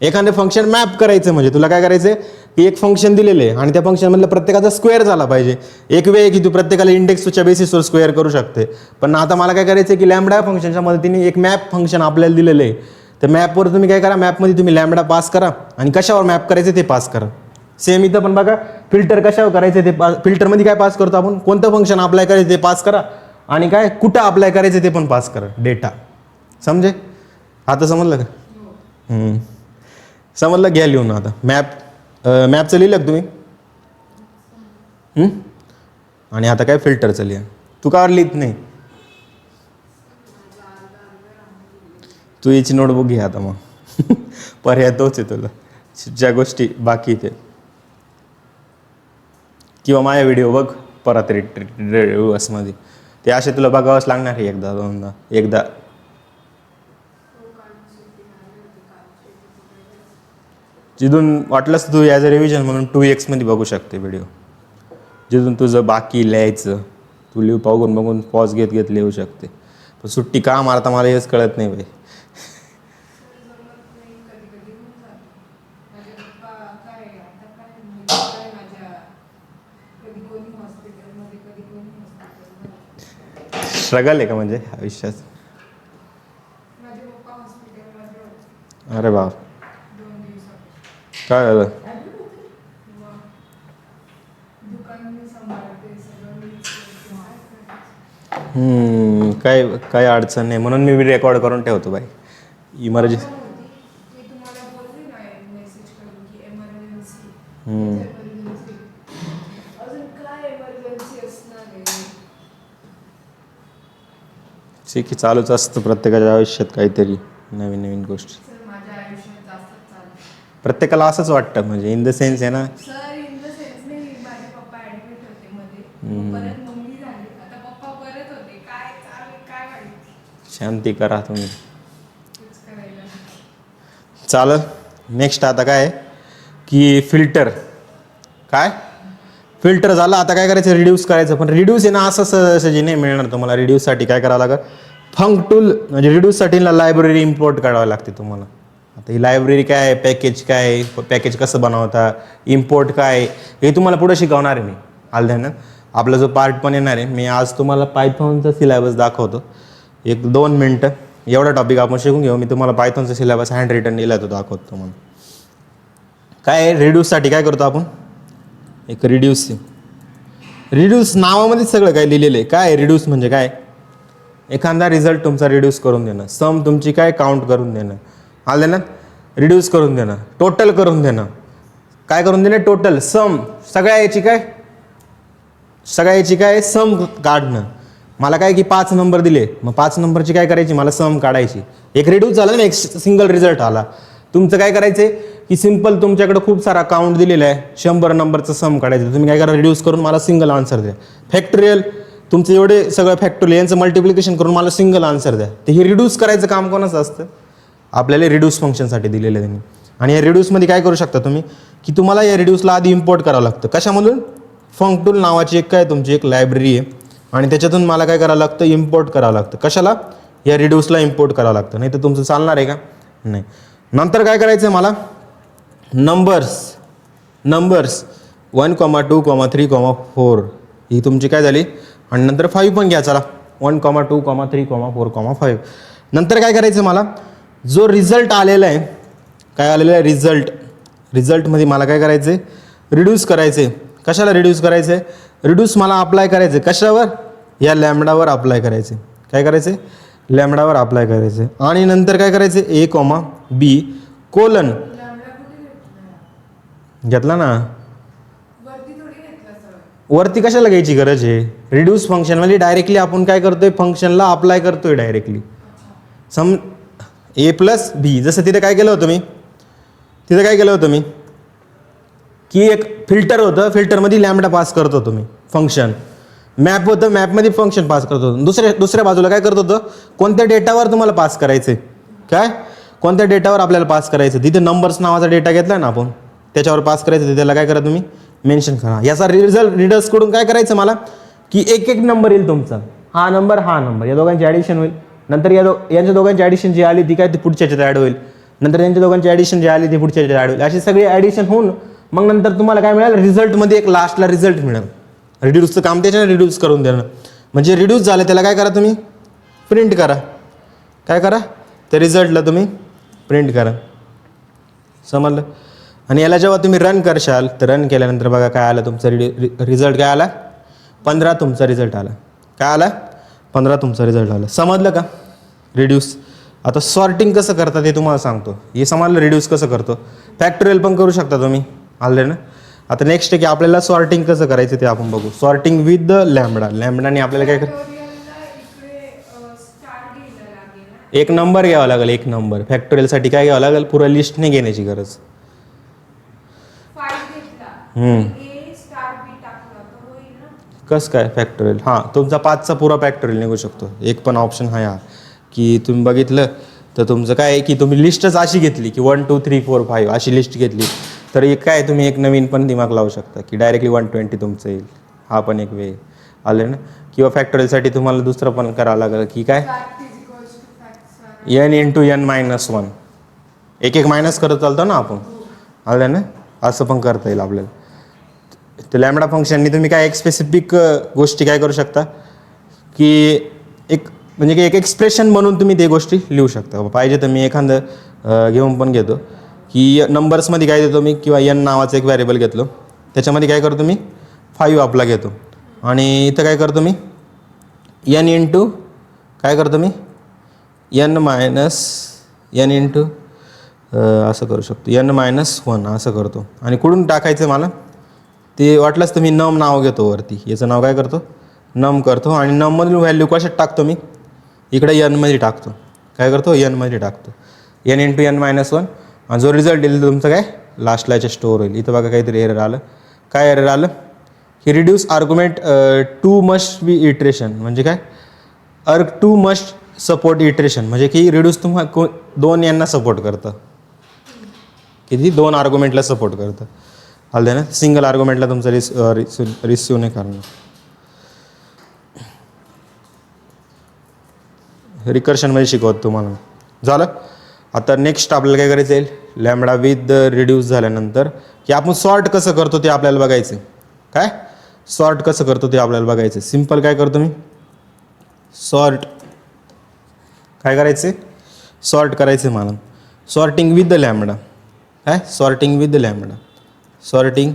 एखादं फंक्शन मॅप करायचं. म्हणजे तुला काय करायचं की एक फंक्शन दिलेलं आहे आणि त्या फंक्शनमधलं प्रत्येकाचा स्क्वेअर झाला पाहिजे. एक वेळ की तू प्रत्येकाला इंडेक्सच्या बेसिसवर स्क्वेअर करू शकते. पण आता मला काय करायचं की लॅमडा फंक्शनच्या मदतीने एक मॅप फंक्शन आपल्याला दिलेलं आहे. तर मॅपवर तुम्ही काय करा मॅपमध्ये तुम्ही लॅमडा पास करा आणि कशावर मॅप करायचं ते पास करा. सेम इथं पण बघा फिल्टर कशावर करायचं ते फिल्टरमध्ये काय पास करतो आपण कोणतं फंक्शन अप्लाय करायचं ते पास करा आणि काय कुठं अप्लाय करायचं ते पण पास करा डेटा. समजे. आता समजलं का? समजलं. घ्या लिहून आता मॅपचं लिहिलं का तुम्ही? आणि आता काय फिल्टरचं लिहा. तू का लिहित नाही? तू याची नोटबुक घे आता मग पर्याय तोच आहे तुला ज्या गोष्टी बाकी ते किंवा माझ्या व्हिडिओ बघ परत मध्ये ते असे तुला बघावंच लागणार आहे एकदा जिथून वाटलंच तू ॲज अ रिव्हिजन म्हणून 2x मध्ये बघू शकते व्हिडिओ. जिथून तुझं बाकी लिहायचं तू बघून पॉज घेत लिहू शकते. पण सुट्टी का मारता मला हेच कळत नाही भाई. स्ट्रगल आहे का म्हणजे आयुष्यात? अरे बाप काय झालं? काय अडचण नाही म्हणून मी रेकॉर्ड करून ठेवतो बाई. इमर्जन्सी ठीक आहे चालूच असतं प्रत्येकाच्या आयुष्यात काहीतरी नवीन गोष्टी. प्रत्येकाला असंच वाटतं म्हणजे इन द सेन्स आहे ना. शांती करा तुम्ही. चालेल. नेक्स्ट आता काय आहे की फिल्टर. काय फिल्टर झालं. आता काय करायचं, रिड्यूस करायचं. पण रिड्यूस आहे ना असं सहजी नाही मिळणार तुम्हाला. रिड्यूससाठी काय करावं लागेल, फंक टूल म्हणजे रिड्यूससाठी लायब्ररी इम्पोर्ट करावी लागते तुम्हाला. आता ही लायब्ररी काय आहे, पॅकेज काय आहे, पॅकेज कसं बनवता, इम्पोर्ट काय हे तुम्हाला पुढे शिकवणार आहे मी. आलं. आपला जो पार्ट पण येणार आहे, मी आज तुम्हाला पायथॉनचा सिलेबस दाखवतो. 1-2 मिनटं एवढा टॉपिक आपण शिकून घेऊ. मी तुम्हाला पायथॉनचा सिलेबस हँड रिटन दिला तो दाखवतो तुम्हाला. काय आहे, रिड्यूससाठी काय करतो आपण, एक रिड्यूस नावामध्येच सगळं काय लिहिलेलं आहे. काय रिड्यूस म्हणजे काय, एखादा रिझल्ट तुमचा रिड्यूस करून देणं, सम तुमची काय काउंट करून देणं, आलं ना, रिड्यूस करून देणं, टोटल करून देणं. काय करून देणं, टोटल सम सगळ्या याची काय सम काढणं. मला काय की 5 नंबर दिले, मग 5 नंबरची काय करायची, मला सम काढायची. एक रिड्यूस झाला ना, एक सिंगल रिझल्ट आला. तुमचं काय करायचंय की सिंपल तुमच्याकडे खूप सारा काउंट दिलेला आहे, 100 नंबरचं सम काढायचं. तुम्ही काय करा, रिड्यूस करून मला सिंगल आन्सर द्या. फॅक्टोरियल तुमचं एवढे सगळं फॅक्टोरियल यांचं मल्टिप्लिकेशन करून मला सिंगल आन्सर द्या. तर हे रिड्यूस करायचं काम कोणाचं असतं, आपल्याला रिड्यूस फंक्शनसाठी दिलेलं आहे त्यांनी. आणि या रिड्यूसमध्ये काय करू शकता तुम्ही की तुम्हाला या रिड्यूसला आधी इम्पोर्ट करावं लागतं. कशामधून, फंक टूल नावाची एक काय तुमची एक लायब्ररी आहे आणि त्याच्यातून मला काय करावं लागतं, इम्पोर्ट करावं लागतं. कशाला, या रिड्यूसला इम्पोर्ट करावं लागतं. नाही तर तुमचं चालणार आहे का, नाही. नंतर काय करायचं आहे मला, नंबर्स 1, 2, 3, 4 ही तुमची काय झाली. आणि नंतर 5 पण घ्या. चला 1, 2, 3, 4, 5. नंतर काय करायचं मला, जो रिझल्ट आलेला आहे, काय आलेलं आहे रिझल्टमध्ये मला काय करायचं आहे, रिड्यूस करायचं आहे. कशाला रिड्यूस करायचं आहे, रिड्यूस मला अप्लाय करायचं आहे. कशावर, या लॅम्बडावर अप्लाय करायचं आहे. काय करायचं आहे, लॅम्बडावर अप्लाय करायचं आहे. आणि नंतर काय करायचं आहे, A, B कोलन घेतला ना, वरती कशाला घ्यायची गरज आहे. रिड्यूस फंक्शनमध्ये डायरेक्टली आपण काय करतोय, फंक्शनला अप्लाय करतोय डायरेक्टली. A+B. जसं तिथे काय केलं होतं मी, की एक फिल्टर होतं, फिल्टरमध्ये लॅम्बडा पास करत होतो मी फंक्शन. मॅप होतं, मॅपमध्ये फंक्शन पास करत होतो. दुसऱ्या बाजूला काय करत होतं, कोणत्या डेटावर तुम्हाला पास करायचं आहे, काय कोणत्या डेटावर आपल्याला पास करायचं. तिथे नंबर्स नावाचा डेटा घेतला ना आपण, त्याच्यावर पास करायचं. त्याला काय करा तुम्ही, मेन्शन करा. याचा रिझल्ट रिडर्सकडून काय करायचं मला, की एक नंबर येईल तुमचा, हा नंबर या दोघांची ॲडिशन होईल. नंतर यांच्या दोघांची ॲडिशन जी आली ती काय ती पुढच्या ॲड होईल. नंतर यांच्या दोघांची ॲडिशन जी आली ती पुढच्या ॲड होईल. अशी सगळी ॲडिशन होऊन मग नंतर तुम्हाला काय मिळेल, रिझल्टमध्ये एक लास्टला रिझल्ट मिळेल. रिड्यूसचं काम त्याच्याने रिड्यूस करून देणं. म्हणजे रिड्यूस झालं त्याला काय करा तुम्ही, प्रिंट करा. काय करा, त्या रिझल्टला तुम्ही प्रिंट करा. समजलं. आणि याला जेव्हा तुम्ही रन करशाल, तर रन केल्यानंतर बघा काय आलं तुमचा रिझल्ट. काय आला, 15 तुमचा रिझल्ट आला. काय आला, 15 तुमचा रिझल्ट आला. समजलं का रिड्यूस. आता सॉर्टिंग कसं करतात ते तुम्हाला सांगतो. हे समजलं रिड्यूस कसं करतो. फॅक्टोरियल पण करू शकता तुम्ही, आलं ना. आता नेक्स्ट आहे की आपल्याला सॉर्टिंग कसं करायचं ते आपण बघू. सॉर्टिंग विथ द लॅम्बडाने आपल्याला काय कर, एक नंबर घ्यावा लागेल. एक नंबर फॅक्टोरियलसाठी काय घ्यावं लागेल, पुरा लिस्ट नाही घेण्याची गरज. कसं काय फॅक्टोरियल, हां तुमचा 5चा पुरा फॅक्टोरियल निघू शकतो. एक पण ऑप्शन आहे हा की तुम्ही बघितलं तर तुमचं काय आहे की तुम्ही लिस्टच अशी घेतली की 1, 2, 3, 4, 5 अशी लिस्ट घेतली तर एक काय तुम्ही एक नवीन पण दिमाग लावू शकता की डायरेक्टली 120 तुमचं येईल. हा पण एक वे आलं ना. किंवा फॅक्टोरियलसाठी तुम्हाला दुसरं पण करावं लागेल की काय, n × n-1 एक मायनस करत चालतो ना आपण, आलं ना. असं पण करता येईल आपल्याला. तर लॅम्बडा फंक्शननी तुम्ही काय एक स्पेसिफिक गोष्टी काय करू शकता की एक म्हणजे की एक एक्सप्रेशन बनवून तुम्ही ते गोष्टी लिहू शकता. पाहिजे तर मी एखादं घेऊन पण घेतो की नंबर्समध्ये काय देतो मी, किंवा n नावाचं एक व्हॅरिएबल घेतलो, त्याच्यामध्ये काय करतो मी 5 आपला घेतो. आणि इथं काय करतो मी n × काय करतो मी n असं करू शकतो, n-1 असं करतो. आणि कुठून टाकायचं मला ते वाटलंच तर मी नम नाव घेतो वरती. याचं नाव काय करतो, नम करतो. आणि नममधील व्हॅल्यू कशात टाकतो मी, इकडे n मध्ये टाकतो. काय करतो, n मध्ये टाकतो. n × n-1 आणि जो रिझल्ट येईल तुमचं काय लास्टला याच्या स्टोअर होईल. इथं बघा काहीतरी एरर आलं. काय एरर आलं की reduce argument 2 must be iteration. म्हणजे काय, arg2 मस्ट सपोर्ट इटरेशन म्हणजे की रिड्यूस तुम्हाला दोन यांना सपोर्ट करतं. किती? दोन आर्ग्युमेंटला सपोर्ट करतं. आलं ना. सिंगल आर्ग्युमेंटला तुमचं रिसिव्ह नाही करणार. रिकर्शनमध्ये शिकवत तुम्हाला. झालं. आता नेक्स्ट आपल्याला काय करायचं आहे, लॅम्बडा विथ रिड्यूस झाल्यानंतर की आपण सॉर्ट कसं करतो ते आपल्याला बघायचं आहे. काय सॉर्ट कसं करतो ते आपल्याला बघायचं आहे. सिम्पल काय करतो मी, सॉर्ट काय करायचे, सॉर्ट करायचे मला. Sorting with the lambda. काय sorting with the lambda, sorting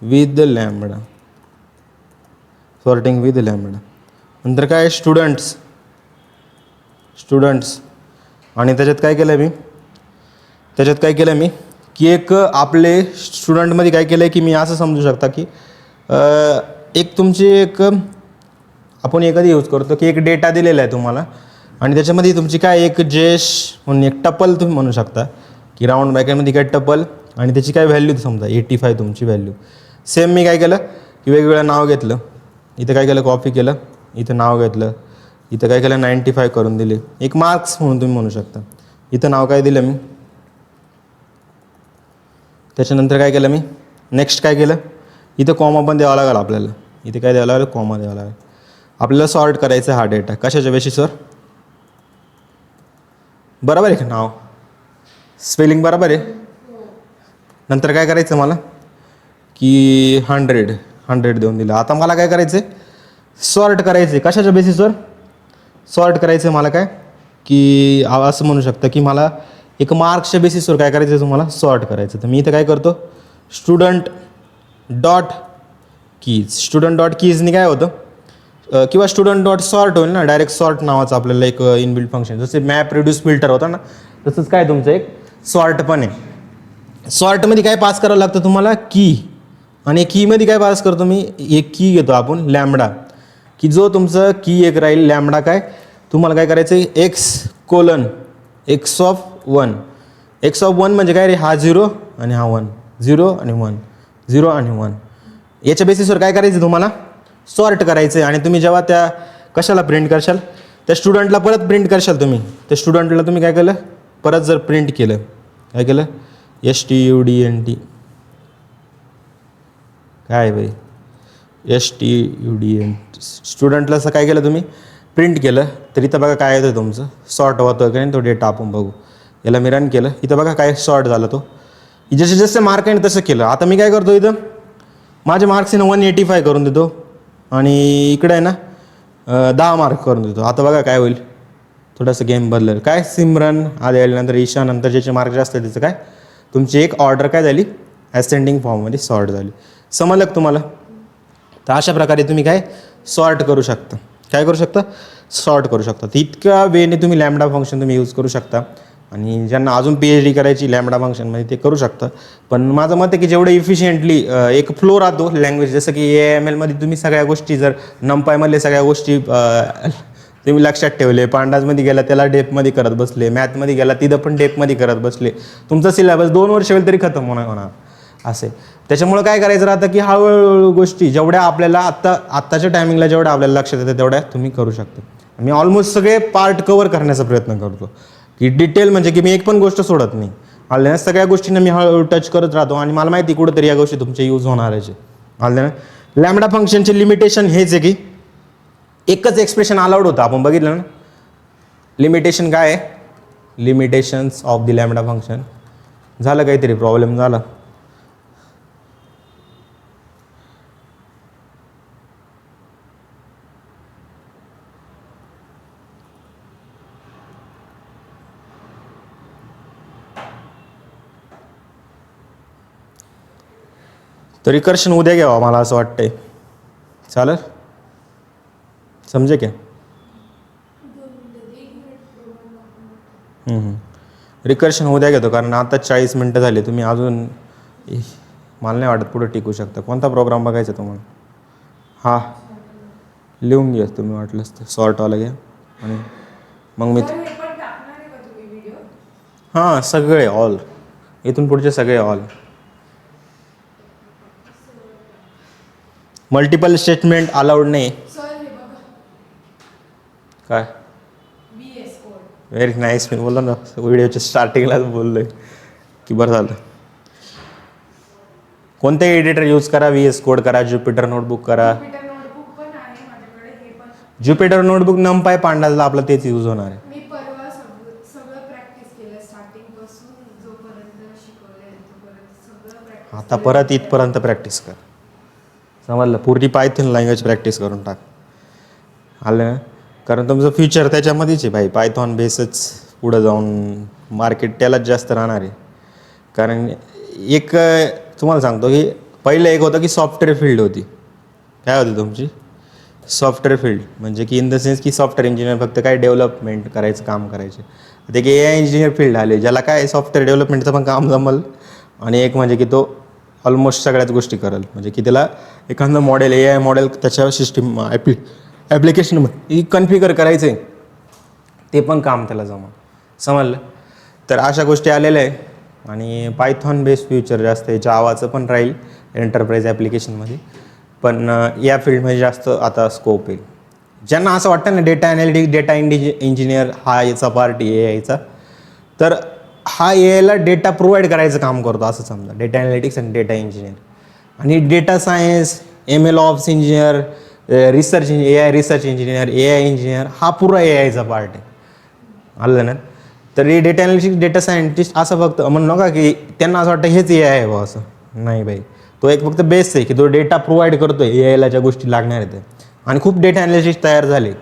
with the lambda, sorting with the lambda. नंतर काय स्टुडंट्स, स्टुडंट्स. आणि त्याच्यात काय केलं मी, त्याच्यात काय केलं मी की एक आपले स्टुडंटमध्ये काय केलं आहे की मी असं समजू शकता की एक तुमची एक आपण एखादी यूज करतो की एक डेटा दिलेला आहे तुम्हाला आणि त्याच्यामध्ये तुमची काय एक जेश म्हणून एक टपल तुम्ही म्हणू शकता की राऊंड ब्रॅकेटमध्ये काय टपल आणि त्याची काय व्हॅल्यू समजा 85 तुमची व्हॅल्यू. सेम मी काय केलं की वेगवेगळं नाव घेतलं, इथं काय केलं कॉपी केलं, इथं नाव घेतलं, इथं काय केलं 95 करून दिले, एक मार्क्स म्हणून तुम्ही म्हणू शकता. इथं नाव काय दिलं मी, त्याच्यानंतर काय केलं मी नेक्स्ट काय केलं, इथं कॉमा पण द्यावा लागेल आपल्याला, इथे काय द्यावं लागेल कॉमा द्यावा लागेल. आपल्याला सॉर्ट करायचं हा डेटा कशाच्या बेसिसवर, बरोबर आहे का, नाव स्पेलिंग बरोबर आहे. नंतर काय करायचं मला की 100 देऊन दिलं. आता मला काय करायचं आहे, सॉर्ट करायचं आहे कशाच्या बेसिसवर, सॉर्ट करायचं आहे मला काय की असं म्हणू शकतं की मला एक मार्क्सच्या बेसिसवर काय करायचं आहे तुम्हाला सॉर्ट करायचं. तर मी इथं काय करतो student dot keys, student dot कीजनी काय होतं किंवा स्टुडंट डॉट सॉर्ट होईल ना, डायरेक्ट सॉर्ट नावाचं आपल्याला एक इनबिल्ट फंक्शन, जसे मॅप रिड्यूस फिल्टर होता ना तसंच काय तुमचं एक सॉर्ट पण आहे. सॉर्टमध्ये काय पास करावं लागतं तुम्हाला की, आणि कीमध्ये काय पास करतो मी, एक की घेतो आपण लॅम्बडा, की जो तुमचं की एक राहील लॅम्बडा काय तुम्हाला काय करायचं आहे एक्स ऑफ 1, एक्स ऑफ 1 म्हणजे काय रे, हा 0 आणि हा 1, 0 आणि 1, 0 आणि 1. याच्या बेसिसवर काय करायचं तुम्हाला सॉर्ट करायचं आहे. आणि तुम्ही जेव्हा त्या कशाला प्रिंट करशाल, त्या स्टुडंटला परत प्रिंट करशाल तुम्ही, त्या स्टुडंटला तुम्ही काय केलं परत जर प्रिंट केलं, काय केलं STUDNT, काय बाई STUDNT, स्टुडंटला असं काय केलं तुम्ही प्रिंट केलं, तर इथं बघा काय येतं तुमचं सॉर्ट होतं का नाही तो डेटा आपण बघू. याला मी रन केलं, इथं बघा काय सॉर्ट झालं, तो जसे जसे मार्क आहे तसं केलं. आता मी काय करतो इथं माझे मार्क्स आहे ना 185 करून देतो आणि इकडे आहे ना 10 मार्क करून देतो. आता बघा काय होईल, थोडंसं गेम बदलेल. काय सिमरन आले नंतर ईशा नंतर ज्याचे मार्क जास्त आहे त्याचं काय तुमची एक ऑर्डर काय झाली ॲसेंडिंग फॉर्ममध्ये सॉर्ट झाली. समजलं का तुम्हाला. तर अशा प्रकारे तुम्ही काय सॉर्ट करू शकता, काय करू शकता सॉर्ट करू शकता. इतक्या वेने तुम्ही लॅम्बडा फंक्शन तुम्ही यूज करू शकता आणि ज्यांना अजून PhD करायची लॅम्बडा फंक्शनमध्ये ते करू शकता. पण माझं मत आहे की जेवढं इफिशियंटली एक फ्लो राहतो लँग्वेज, जसं की AMLमध्ये तुम्ही सगळ्या गोष्टी जर नंपायमधले सगळ्या गोष्टी तुम्ही लक्षात ठेवले, पांडाजमध्ये गेला त्याला डेपमध्ये करत बसले, मॅथमध्ये गेला तिथं पण डेपमध्ये करत बसले, तुमचा सिलेबस 2 वर्ष होईल तरी खतम होणार असे. त्याच्यामुळं काय करायचं राहतं की हळूहळू गोष्टी जेवढ्या आपल्याला आत्ताच्या टायमिंगला जेवढ्या आपल्याला लक्षात येतं तेवढ्या तुम्ही करू शकता. मी ऑलमोस्ट सगळे पार्ट कवर करण्याचा प्रयत्न करतो की डिटेल म्हणजे की मी एक पण गोष्ट सोडत नाही. आल्या सगळ्या गोष्टींना मी हळूहळू टच करत राहतो आणि मला माहिती कुठंतरी या गोष्टी तुमच्या यूज होणार आहे. आल्या लॅम्बडा फंक्शनचे लिमिटेशन हेच आहे की एकच एक्सप्रेशन अलाउड होतं, आपण बघितलं ना. लिमिटेशन काय आहे, limitations of the lambda function. झालं काहीतरी प्रॉब्लेम झाला, तर रिकर्शन उद्या घ्यावा मला असं वाटतंय. चालेल, समजे क्या रिकर्शन उद्या घेतो कारण आता 40 मिनटं झाली. तुम्ही अजून मला नाही वाटत पुढे टिकू शकता. कोणता प्रोग्राम बघायचा तुम्हाला, हां लिहून घ्या तुम्ही वाटलंच तर सॉर्टवाला घ्या आणि मग मी हां सगळे ऑल इथून पुढचे सगळे ऑल. मल्टिपल स्टेटमेंट अलाउड नाही. काय व्हेरी नाईस. मी बोललो ना व्हिडिओच्या स्टार्टिंगलाच बोललोय की बरं झालं. कोणते एडिटर यूज करा? VS कोड करा, ज्युपिटर नोटबुक करा. ज्युपिटर नोटबुक NumPy पांडाला आपलं तेच यूज होणार आहे. मी परवा सगळं प्रॅक्टिस केलं स्टार्टिंग पासून जोपर्यंत शिकवलंय तोपर्यंत सगळं प्रॅक्टिस. आता परत इथपर्यंत प्रॅक्टिस कर. समजलं? पूर्ण पायथन लँग्वेज प्रॅक्टिस करून टाक. आलं ना? कारण तुमचं फ्युचर त्याच्यामध्येच आहे भाई. पायथॉन बेसच पुढं जाऊन मार्केट त्यालाच जास्त राहणार आहे. कारण एक तुम्हाला सांगतो की पहिलं एक होतं की सॉफ्टवेअर फील्ड होती. काय होती तुमची? Software field. म्हणजे की इन द सेन्स की सॉफ्टवेअर इंजिनियर फक्त काय डेव्हलपमेंट करायचं काम करायचे. ते की AI इंजिनियर फील्ड आले, ज्याला काय सॉफ्टवेअर डेव्हलपमेंटचं पण काम जमल. आणि एक म्हणजे की तो ऑलमोस्ट सगळ्याच गोष्टी करेल. म्हणजे की त्याला एखादं मॉडेल AI मॉडेल त्याच्या सिस्टीम ॲप्लिकेशनमध्ये कन्फिगर करायचं आहे, ते पण काम त्याला जमल. समजलं? तर अशा गोष्टी आलेल्या आहे. आणि पायथॉन बेस फ्युचर जास्त आहे. जावाचं पण राहील एंटरप्राइज ॲप्लिकेशनमध्ये, पण या फील्डमध्ये जास्त आता स्कोप येईल. ज्यांना असं वाटतं ना डेटा ॲनालिटिक्स, डेटा इंजिनियर हा याचा पार्ट AIचा, तर हा AIला डेटा प्रोव्हाइड करायचं काम करतो असं समजा. डेटा ॲनालिटिक्स आणि डेटा इंजिनियर. आणि data science, ML ops engineer, research AI research engineer, AI engineer हा पुरा AIचा पार्ट आहे. आलं ना? तर हे डेटा ॲनालिटिक्स, डेटा सायंटिस्ट असं फक्त म्हणू नका की त्यांना असं वाटतं हेच AI आहे बा असं. नाही बाई, तो एक फक्त बेस आहे की तो डेटा प्रोव्हाइड करतो AIला ज्या गोष्टी लागणार आहेत. आणि खूप डेटा ॲनालिस्ट तयार झाले.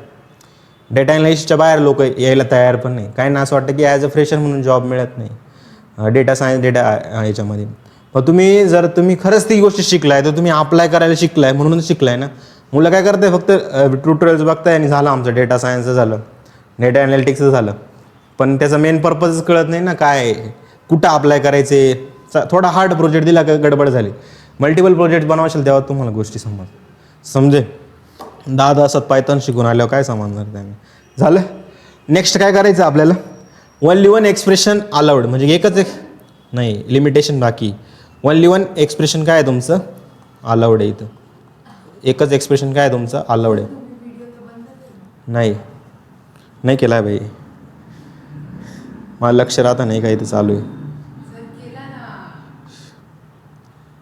डेटा ॲनालिस्टच्या बाहेर लोक यायला तयार पण नाही. काहींना असं वाटतं की ॲज अ फ्रेशर म्हणून जॉब मिळत नाही डेटा सायन्स डेटा याच्यामध्ये. मग तुम्ही खरंच ती गोष्ट शिकलाय तर तुम्ही अप्लाय करायला शिकलाय म्हणून शिकलाय ना. मुलं काय करताय फक्त ट्युटोरियल्स बघताय आणि झालं आमचं डेटा सायन्सचं झालं, डेटा ॲनालिटिक्सचं झालं. पण त्याचा मेन पर्पजच कळत नाही ना काय आहे, कुठं अप्लाय करायचे. थोडा हार्ड प्रोजेक्ट दिला का गडबड झाली. मल्टिपल प्रोजेक्ट बनवायचे तेव्हा तुम्हाला गोष्टी समजे. 10 तासात पायथॉन शिकून आल्यावर काय समजणार त्याने. झालं? नेक्स्ट काय करायचं आपल्याला? Only one expression allowed. म्हणजे एकच नाही, लिमिटेशन बाकी. ओनली वन एक्सप्रेशन काय आहे तुमचं? अलाउड आहे. इथं एकच एक्सप्रेशन काय आहे तुमचं? अलाउड आहे. नाही केला आहे भाई. मला लक्ष राहतं नाही काही ते चालू आहे.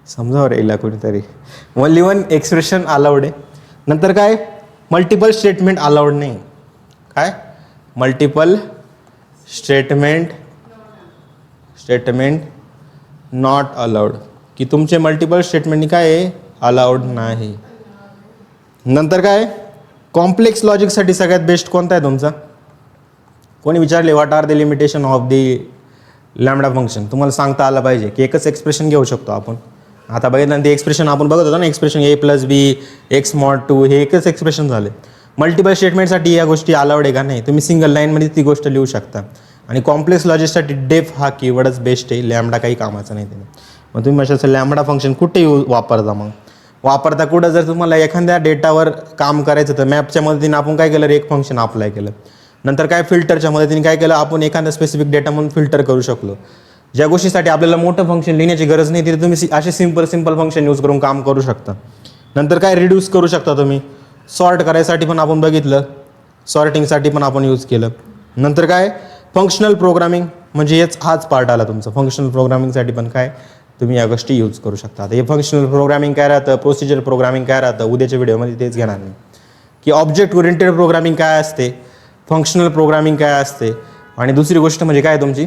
समजावं राहिला कोणीतरी. ओनली वन एक्सप्रेशन अलाउड आहे. नंतर काय? मल्टिपल स्टेटमेंट अलाउड नाही. काय? Multiple statement not allowed. की तुमचे मल्टिपल स्टेटमेंट काय आहे? अलाउड नाही. नंतर काय? कॉम्प्लेक्स लॉजिकसाठी सगळ्यात बेस्ट कोणता आहे तुमचा? कोणी विचारले what are the limitation of the lambda function? तुम्हाला सांगता आलं पाहिजे की एकच एक्सप्रेशन घेऊ शकतो आपण. आता बघितलं ते एक्सप्रेशन आपण बघत होतो ना, एक्सप्रेशन A+B x mod 2 हे एकच एक्सप्रेशन झाले. मल्टिपल स्टेटमेंटसाठी या गोष्टी अलाउड आहे का? नाही. तुम्ही सिंगल लाईनमध्ये ती गोष्ट लिहू शकता. आणि कॉम्प्लेक्स लॉजिकसाठी डेफ हा कीवर्डच बेस्ट आहे. लॅम्बडा काही कामाचा नाही त्याने. मग तुम्ही असं लॅम्बडा फंक्शन कुठे वापरता? मग वापरता कुठं? जर तुम्हाला एखाद्या डेटावर काम करायचं तर मॅपच्या मदतीने आपण काय केलं? एक फंक्शन अप्लाय केलं. नंतर काय? फिल्टरच्या मदतीने काय केलं? आपण एखादा स्पेसिफिक डेटा म्हणून फिल्टर करू शकलो. ज्या गोष्टीसाठी आपल्याला मोठं फंक्शन लिहिण्याची गरज नाही तिथे तुम्ही असे सिंपल फंक्शन यूज करून काम करू शकता. नंतर काय? रिड्यूस करू शकता तुम्ही. सॉर्ट करायसाठी पण आपण बघितलं, सॉर्टिंगसाठी पण आपण यूज केलं. नंतर काय? Functional programming. म्हणजे हाच पार्ट आला तुमचा. फंक्शनल प्रोग्रामिंगसाठी पण काय तुम्ही या गोष्टी यूज करू शकता. हे फंक्शनल प्रोग्रामिंग काय राहतं, प्रोसिजर प्रोग्रामिंग काय राहतं, उद्याच्या व्हिडिओमध्ये तेच घेणार नाही. की ऑब्जेक्ट ओरिएंटेड प्रोग्रामिंग काय असते, फंक्शनल प्रोग्रामिंग काय असते, आणि दुसरी गोष्ट म्हणजे काय तुमची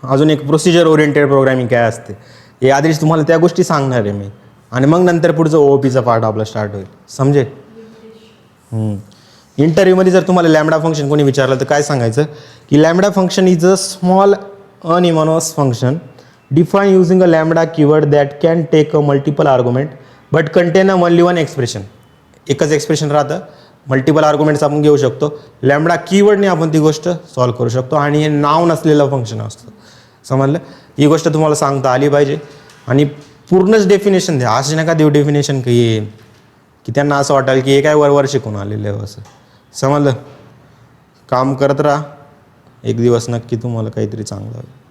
अजून एक प्रोसिजर ओरिएंटेड प्रोग्रामिंग काय असते. हे आधीच तुम्हाला त्या गोष्टी सांगणार आहे मी. आणि मग नंतर पुढचं OOPचा पार्ट आपला स्टार्ट होईल. समजे? इंटरव्ह्यूमध्ये जर तुम्हाला लॅम्बडा फंक्शन कोणी विचारलं तर काय सांगायचं की lambda function is a small anonymous function define using a lambda keyword that can take a multiple argument but contain a only one expression. एकच एक्सप्रेशन राहतं, मल्टिपल आर्ग्युमेंट्स आपण घेऊ शकतो. लॅम्बडा कीवर्डने आपण ती गोष्ट सॉल्व्ह करू शकतो. आणि हे नाव नसलेलं फंक्शन असतं. समजलं? ही गोष्ट तुम्हाला सांगता आली पाहिजे. आणि पूर्णच डेफिनेशन द्या. असे नका देऊ डेफिनेशन की त्यांना असं वाटेल की हे काय वर शिकून आलेलं आहे असं. समजलं? काम करत राहा. एक दिवस नक्की तुम्हाला काहीतरी चांगलं होईल.